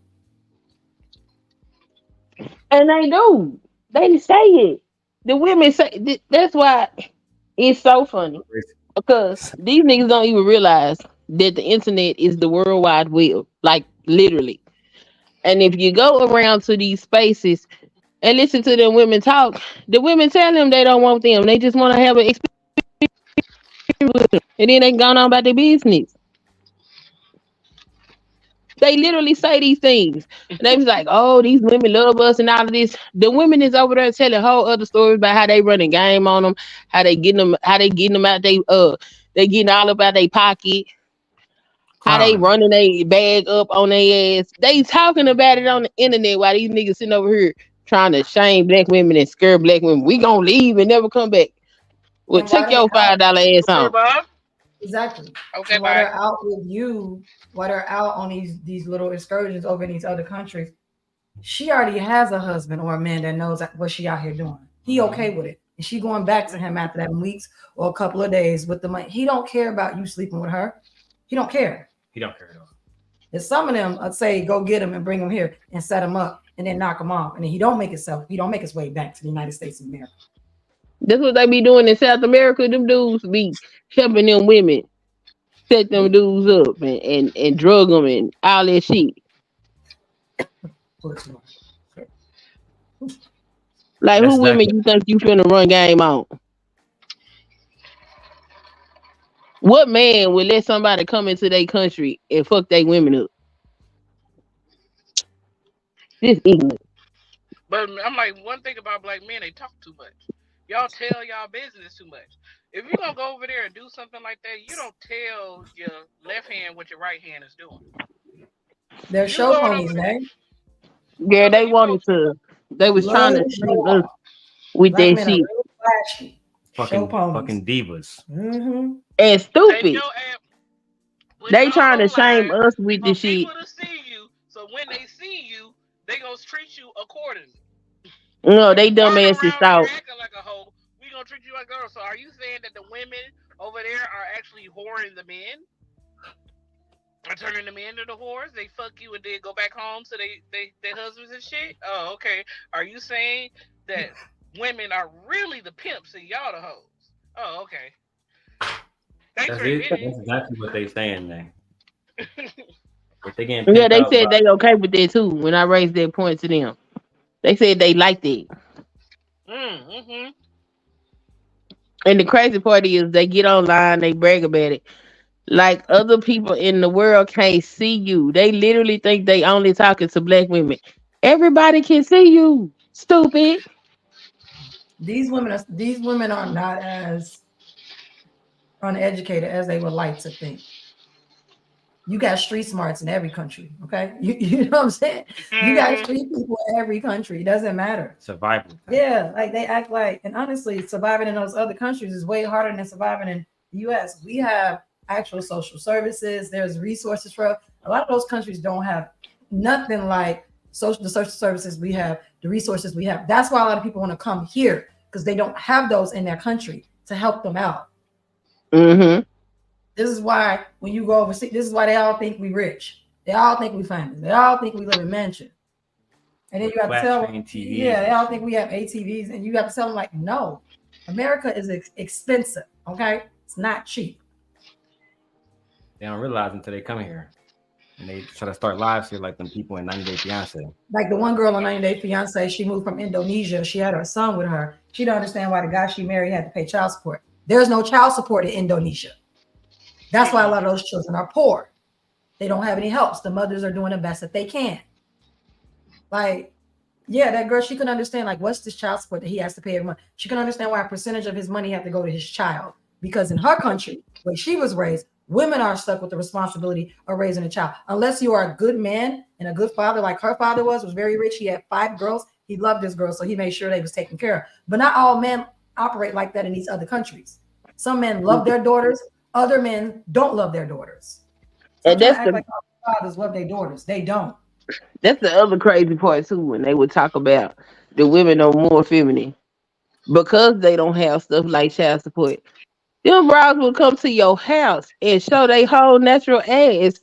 them. And they do. They say it. The women say that's why it's so funny. Because these niggas don't even realize that the internet is the World Wide Web. Like, literally. And if you go around to these spaces and listen to them women talk, the women tell them they don't want them. They just want to have an experience with them. And then they gone on about their business. They literally say these things. And they was like, oh, these women love us and all of this. The women is over there telling whole other stories about how they running game on them, how they getting them out they getting all up out their pocket, how they running their bag up on their ass. They talking about it on the internet while these niggas sitting over here trying to shame black women and scare black women. We gonna leave and never come back. Well, And why take they your out? $5 ass on. Exactly. Okay, And why bye. they're out with you, why they're out on these little excursions over in these other countries, she already has a husband or a man that knows what she out here doing. He okay with it. And she going back to him after that in weeks or a couple of days with the money. He don't care about you sleeping with her. He don't care. He don't care at all. And some of them, I'd say, go get him and bring him here and set him up and then knock him off. And then he don't make his way back to the United States of America. That's what they be doing in South America. Them dudes be helping them women set them dudes up and drug them and all that shit. Like, who women you think you finna run game on? What man would let somebody come into their country and fuck their women up? This ignorant. But I'm like, one thing about black men, they talk too much. Y'all tell y'all business too much. If you're gonna go over there and do something like that, you don't tell your left hand what your right hand is doing. They're show ponies, man. Yeah, they wanted to. They was trying to shoot us with Black that men shit. are real flashy. Fucking divas. Mm-hmm. And stupid. They trying to shame us with the shit. People to see you, so when they see you, they gonna treat you accordingly. No, they dumbasses thought. Acting like a hoe, we gonna treat you like a girl. So are you saying that the women over there are actually whoring the men? Are turning the men into the whores? They fuck you and then go back home to their husbands and shit? Oh, okay. Are you saying that women are really the pimps and y'all the hoes? Oh, okay. Thanks for admitting. That's exactly what they saying now. If they Yeah, they said they okay with that too. When I raised that point to them, they said they liked it. Mm-hmm. And the crazy part is they get online, they brag about it. Like other people in the world can't see you. They literally think they only talking to black women. Everybody can see you. Stupid. These women are not as uneducated as they would like to think. You got street smarts in every country, okay? You know what I'm saying? You got street people in every country. It doesn't matter. Survival. Yeah, like they act like, and honestly, surviving in those other countries is way harder than surviving in the US. We have actual social services. There's resources for a lot of those countries don't have nothing like the social services we have, the resources we have. That's why a lot of people want to come here because they don't have those in their country to help them out. Mm-hmm. This is why when you go overseas, this is why they all think we rich. They all think we famous. They all think we live in mansion. And then you have to tell them, yeah, they all think we have ATVs, and you have to tell them like, no, America is expensive. Okay, it's not cheap. They don't realize until they come here, and they try to start lives here like them people in 90 Day Fiance. Like the one girl on 90 Day Fiance, she moved from Indonesia. She had her son with her. She don't understand why the guy she married had to pay child support. There's no child support in Indonesia. That's why a lot of those children are poor. They don't have any helps. The mothers are doing the best that they can. Like, yeah, that girl, she couldn't understand, like, what's this child support that he has to pay every month? She couldn't understand why a percentage of his money had to go to his child. Because in her country, where she was raised, women are stuck with the responsibility of raising a child. Unless you are a good man and a good father, like her father was very rich. He had 5 girls. He loved his girls, so he made sure they was taken care of. But not all men operate like that in these other countries. Some men love their daughters. Other men don't love their daughters. And that's act like all fathers love their daughters. They don't. That's the other crazy part too. When they would talk about the women are more feminine because they don't have stuff like child support. Them bras will come to your house and show their whole natural ass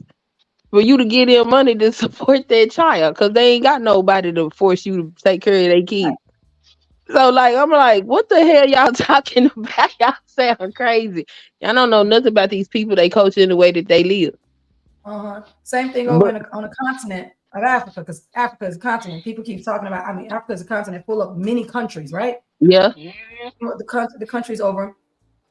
for you to give them money to support that child because they ain't got nobody to force you to take care of their kids. So like I'm like, what the hell y'all talking about? Y'all sound crazy. Y'all don't know nothing about these people they coach in the way that they live. Same thing over on the continent of Africa, because Africa is a continent. People keep talking about, Africa is a continent full of many countries, right? Yeah. The countries over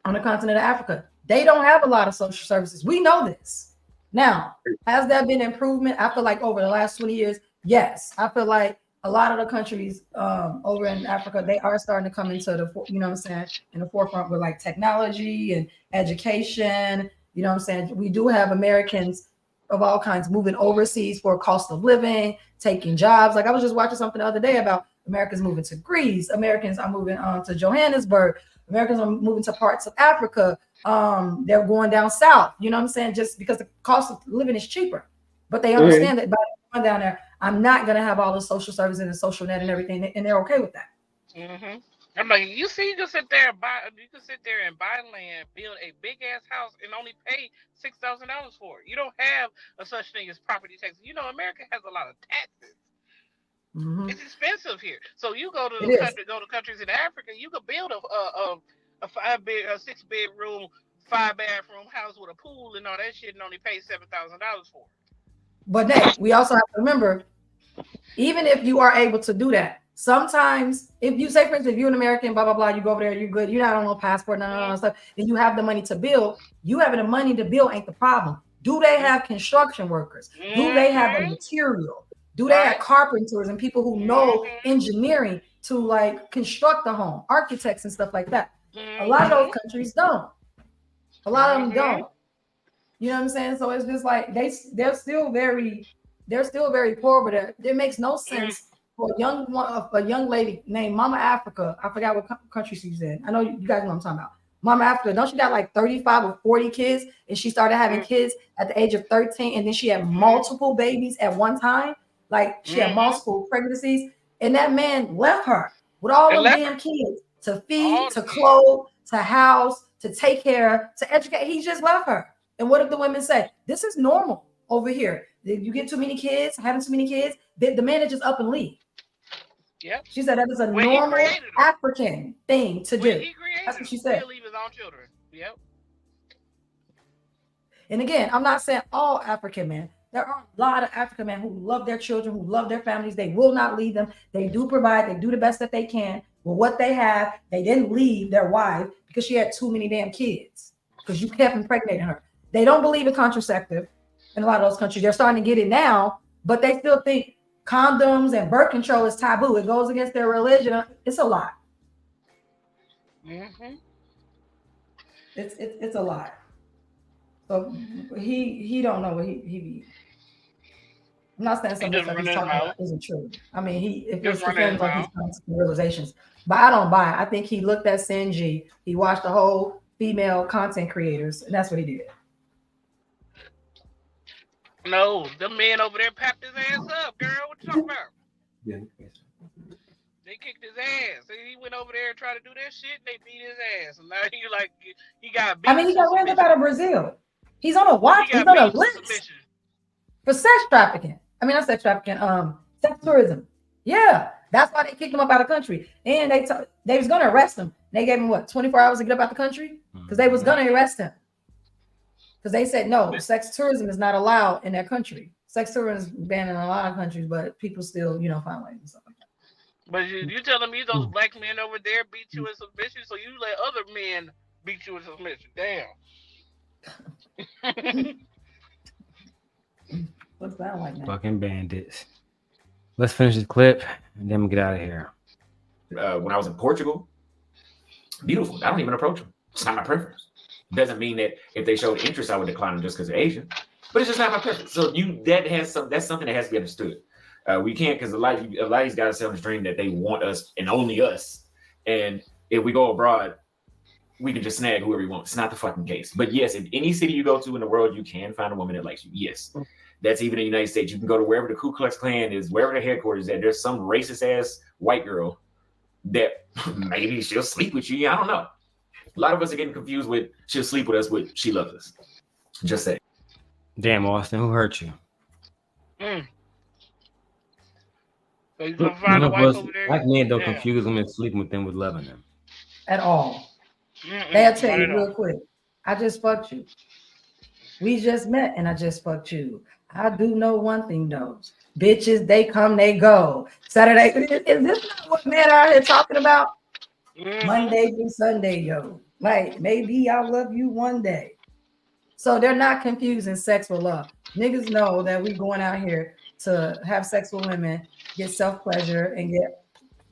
on the continent of Africa, they don't have a lot of social services. We know this. Now, has there been improvement? I feel like over the last 20 years, yes. I feel like a lot of the countries over in Africa, they are starting to come into the, you know what I'm saying, in the forefront with like technology and education. You know what I'm saying? We do have Americans of all kinds moving overseas for cost of living, taking jobs. Like I was just watching something the other day about Americans moving to Greece. Americans are moving to Johannesburg. Americans are moving to parts of Africa. They're going down south. You know what I'm saying? Just because the cost of living is cheaper. But they understand that by going down there, I'm not going to have all the social services and the social net and everything. And they're okay with that. Mm-hmm. I'm like, you see, you can sit there and buy land, build a big ass house, and only pay $6,000 for it. You don't have a such thing as property taxes. You know, America has a lot of taxes. Mm-hmm. It's expensive here. So you go to countries in Africa, you could build a 6-bedroom, 5-bathroom house with a pool and all that shit, and only pay $7,000 for it. But Nate, we also have to remember, even if you are able to do that, sometimes if you say, for instance, if you're an American, blah, blah, blah, you go over there, you're good, you're not on no passport, none of that stuff, and you have the money to build, you having the money to build ain't the problem. Do they have construction workers? Do they have the material? Do they have carpenters and people who know engineering to like construct the home, architects and stuff like that? A lot of those countries don't. A lot of them don't. You know what I'm saying? So it's just like they're still very poor, but it makes no sense for a young lady named Mama Africa. I forgot what country she's in. I know you guys know what I'm talking about. Mama Africa, don't she got like 35 or 40 kids? And she started having kids at the age of 13, and then she had multiple babies at one time. Like she had multiple pregnancies, and that man left her with all them damn kids to feed, to clothe, to house, to take care, to educate. He just left her. And what did the women say? This is normal over here. You get too many kids, having too many kids, the man is just up and leave. Yep. She said that is a normal African thing to do. That's what she said. He'll leave his own children. Yep. And again, I'm not saying all African men. There are a lot of African men who love their children, who love their families. They will not leave them. They do provide. They do the best that they can with what they have. They didn't leave their wife because she had too many damn kids because you kept impregnating her. They don't believe in contraceptive in a lot of those countries. They're starting to get it now, but they still think condoms and birth control is taboo. It goes against their religion. It's a lot. Mm-hmm. It's a lot. So he don't know what he I'm not saying something that he's talking about isn't true. I mean, if it's like he's coming to realizations, but I don't buy it. I think he looked at Sinji, he watched the whole female content creators, and that's what he did. No, the men over there packed his ass up, girl. What you talking about? Yeah. They kicked his ass. He went over there and tried to do that shit. They beat his ass. And now he got beat. I mean, he got ran up out of Brazil. He's on a watch. He's on a list for sex trafficking. I mean, not sex trafficking. Sex tourism. Yeah, that's why they kicked him up out of the country. And they was gonna arrest him. They gave him 24 hours to get up out the country because they was gonna arrest him. Because they said no, sex tourism is not allowed in their country. Sex tourism is banned in a lot of countries, but people still, find ways and stuff like that. But you telling me those black men over there beat you in submission, so you let other men beat you in submission? Damn. What's that like? Fucking bandits. Let's finish this clip and then we'll get out of here. When I was in Portugal, beautiful. I don't even approach them. It's not my preference. Doesn't mean that if they showed interest, I would decline them just because they're Asian. But it's just not my preference. So that's something that has to be understood. We can't, because a lot of these guys sell this dream that they want us and only us. And if we go abroad, we can just snag whoever we want. It's not the fucking case. But yes, if any city you go to in the world, you can find a woman that likes you. Yes. That's even in the United States. You can go to wherever the Ku Klux Klan is, wherever the headquarters is at. There's some racist ass white girl that maybe she'll sleep with you. I don't know. A lot of us are getting confused with she'll sleep with us, with she loves us. Just say. Damn, Austin, who hurt you? So you gonna find a wife over there? Black men don't confuse them and sleeping with them with loving them. At all. They'll tell you real quick. I just fucked you. We just met and I just fucked you. I do know one thing though. Bitches, they come, they go. Saturday. Is this not what men are here talking about? Monday through Sunday, yo. Like, maybe I'll love you one day. So they're not confusing sex with love. Niggas know that we going out here to have sex with women, get self-pleasure, and get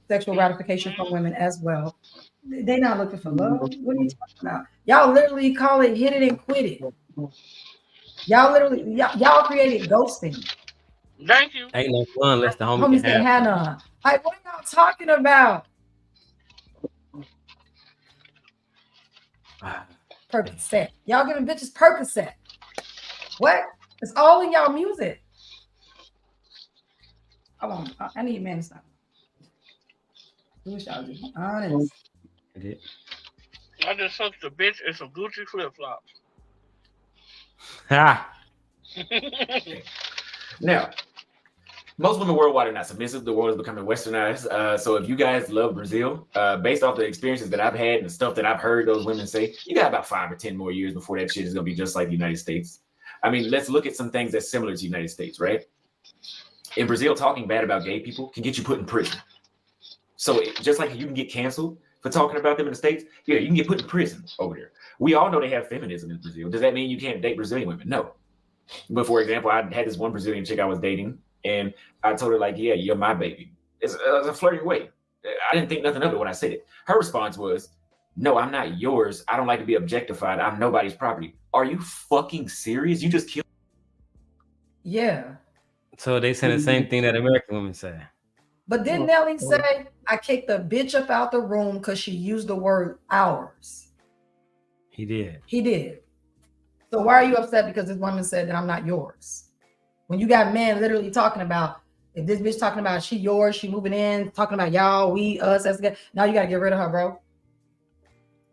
sexual gratification from women as well. They not looking for love. What are you talking about? Y'all literally call it hit it and quit it. Y'all created ghosting. Thank you. Ain't no fun unless the Homies can can have none. Like, what are y'all talking about? Percocet. Y'all giving bitches Percocet. What? It's all in y'all music. I need man to stop. I wish y'all just be honest. I just sucked a bitch and some Gucci flip flops. Ha. Now, most women worldwide are not submissive. The world is becoming westernized. So if you guys love Brazil, based off the experiences that I've had and the stuff that I've heard those women say, you got about 5 or 10 more years before that shit is going to be just like the United States. I mean, let's look at some things that's similar to the United States, right? In Brazil, talking bad about gay people can get you put in prison. So just like you can get canceled for talking about them in the States, yeah, you can get put in prison over there. We all know they have feminism in Brazil. Does that mean you can't date Brazilian women? No. But for example, I had this one Brazilian chick I was dating, and I told her, like, yeah, you're my baby. It's a flirty way. I didn't think nothing of it when I said it. Her response was, no, I'm not yours. I don't like to be objectified. I'm nobody's property. Are you fucking serious? You just killed. Yeah. So they say the same thing that American women say. But didn't Nelly say, I kicked the bitch up out the room because she used the word ours? He did. He did. So why are you upset because this woman said that I'm not yours? When you got men literally talking about, if this bitch talking about she yours, she moving in, talking about y'all, we, us, us, now you got to get rid of her, bro.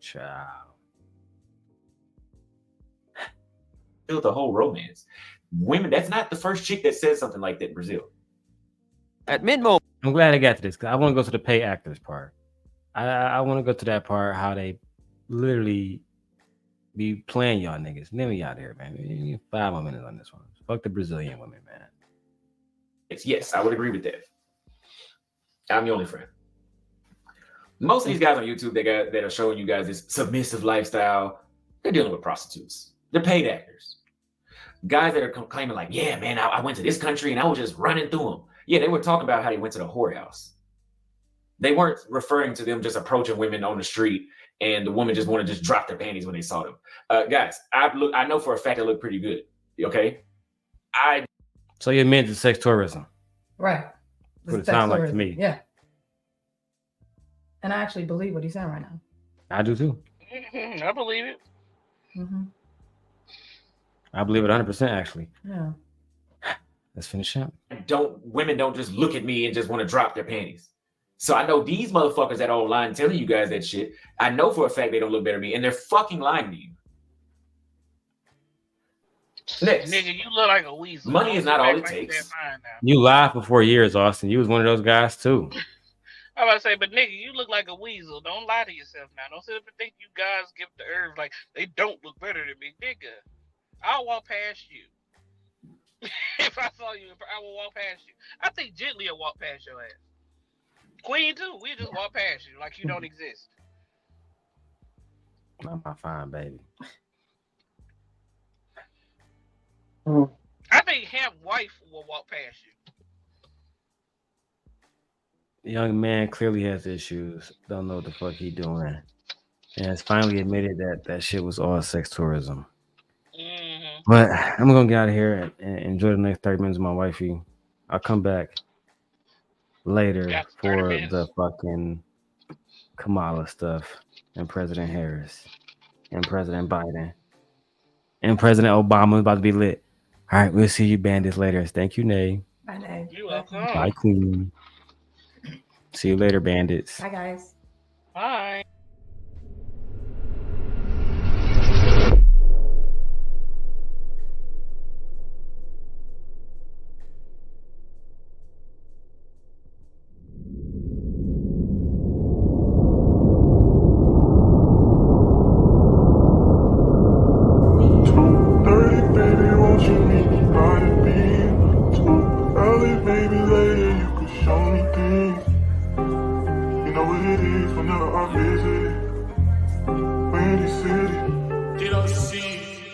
Child. Built a whole romance. Women, that's not the first chick that says something like that in Brazil. At mid-mo, I'm glad I got to this because I want to go to the pay actors part. I want to go to that part how they literally be playing y'all niggas. Let me out here, man. You need 5 more minutes on this one. Fuck the Brazilian women, man. Yes, I would agree with that. I'm your only friend. Most of these guys on YouTube that are showing you guys this submissive lifestyle, they're dealing with prostitutes. They're paid actors. Guys that are claiming like, yeah, man, I went to this country and I was just running through them. Yeah, they were talking about how they went to the whorehouse. They weren't referring to them just approaching women on the street and the woman just wanted to just drop their panties when they saw them. Guys, I know for a fact I look pretty good. Okay? So you're meant to sex tourism. Right. What it sounds like to me. Yeah. And I actually believe what he's saying right now. I do too. I believe it. Mm-hmm. I believe it 100% actually. Yeah. Let's finish up. Women don't just look at me and just want to drop their panties. So I know these motherfuckers that are online telling you guys that shit. I know for a fact they don't look better than me, and they're fucking lying to you. Next. Nigga, you look like a weasel. Money is not all it takes. You lied for 4 years, Austin. You was one of those guys too. I'm about to say, but nigga, you look like a weasel. Don't lie to yourself now. Don't sit up and think you guys give the herbs like they don't look better than me. Nigga, I'll walk past you. If I saw you, I will walk past you. I think Gently will walk past your ass. Queen too. We just walk past you like you don't exist. Not my fine baby. I think Ham's wife will walk past you. The young man clearly has issues. Don't know what the fuck he doing. And has finally admitted that shit was all sex tourism. Mm-hmm. But I'm gonna get out of here and enjoy the next 30 minutes with my wifey. I'll come back later for the fucking Kamala stuff and President Harris and President Biden and President Obama is about to be lit. All right, we'll see you bandits later. Thank you, Nay. Bye, Nay. You're welcome. Bye, Queen. See you later, bandits. Bye, guys. Bye.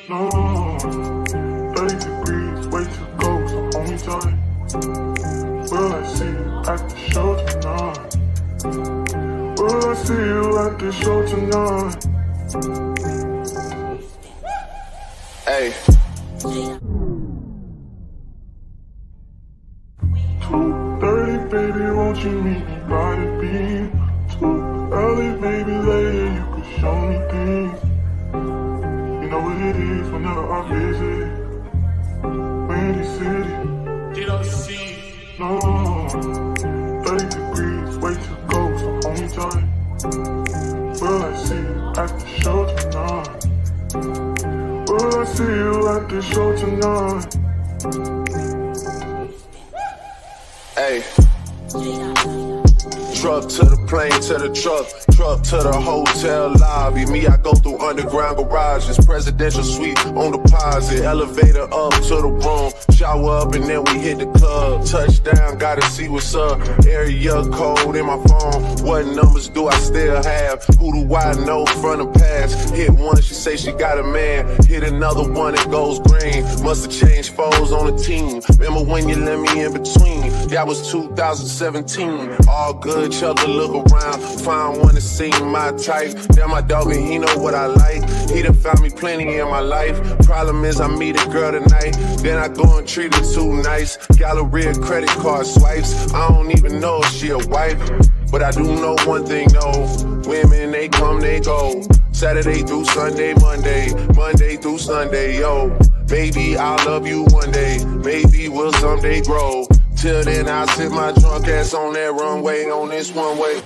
No at the show tonight? Will I see you at the show tonight? Hey. 2:30, baby, won't you meet me by the beam? Too early, baby, later you could show me things. You know what it is whenever I visit Windy City. No, 30 degrees, way to go, so hold me tight. Will I see you at the show tonight? Will I see you at the show tonight? Hey. Truck to the plane, to the truck to the hotel lobby. Me, I go through underground garages, presidential suite on deposit, elevator up to the room, shower up and then we hit the club. Touchdown, gotta see what's up. Area code in my phone. What numbers do I still have? Who do I know from the past? Hit one, she say she got a man. Hit another one, it goes green. Must've changed foes on the team. Remember when you let me in between? That was 2017. All good, chug a look around. Find one to see my type. Damn, my dog, and he know what I like. He done found me plenty in my life. Problem is, I meet a girl tonight. Then I go and treat her too nice. Galleria credit card swipes. I don't even know if she a wife. But I do know one thing, no. Women, they come, they go. Saturday through Sunday, Monday through Sunday, yo. Maybe I'll love you one day. Maybe we'll someday grow. Till then, I'll sit my drunk ass on that runway on this one way.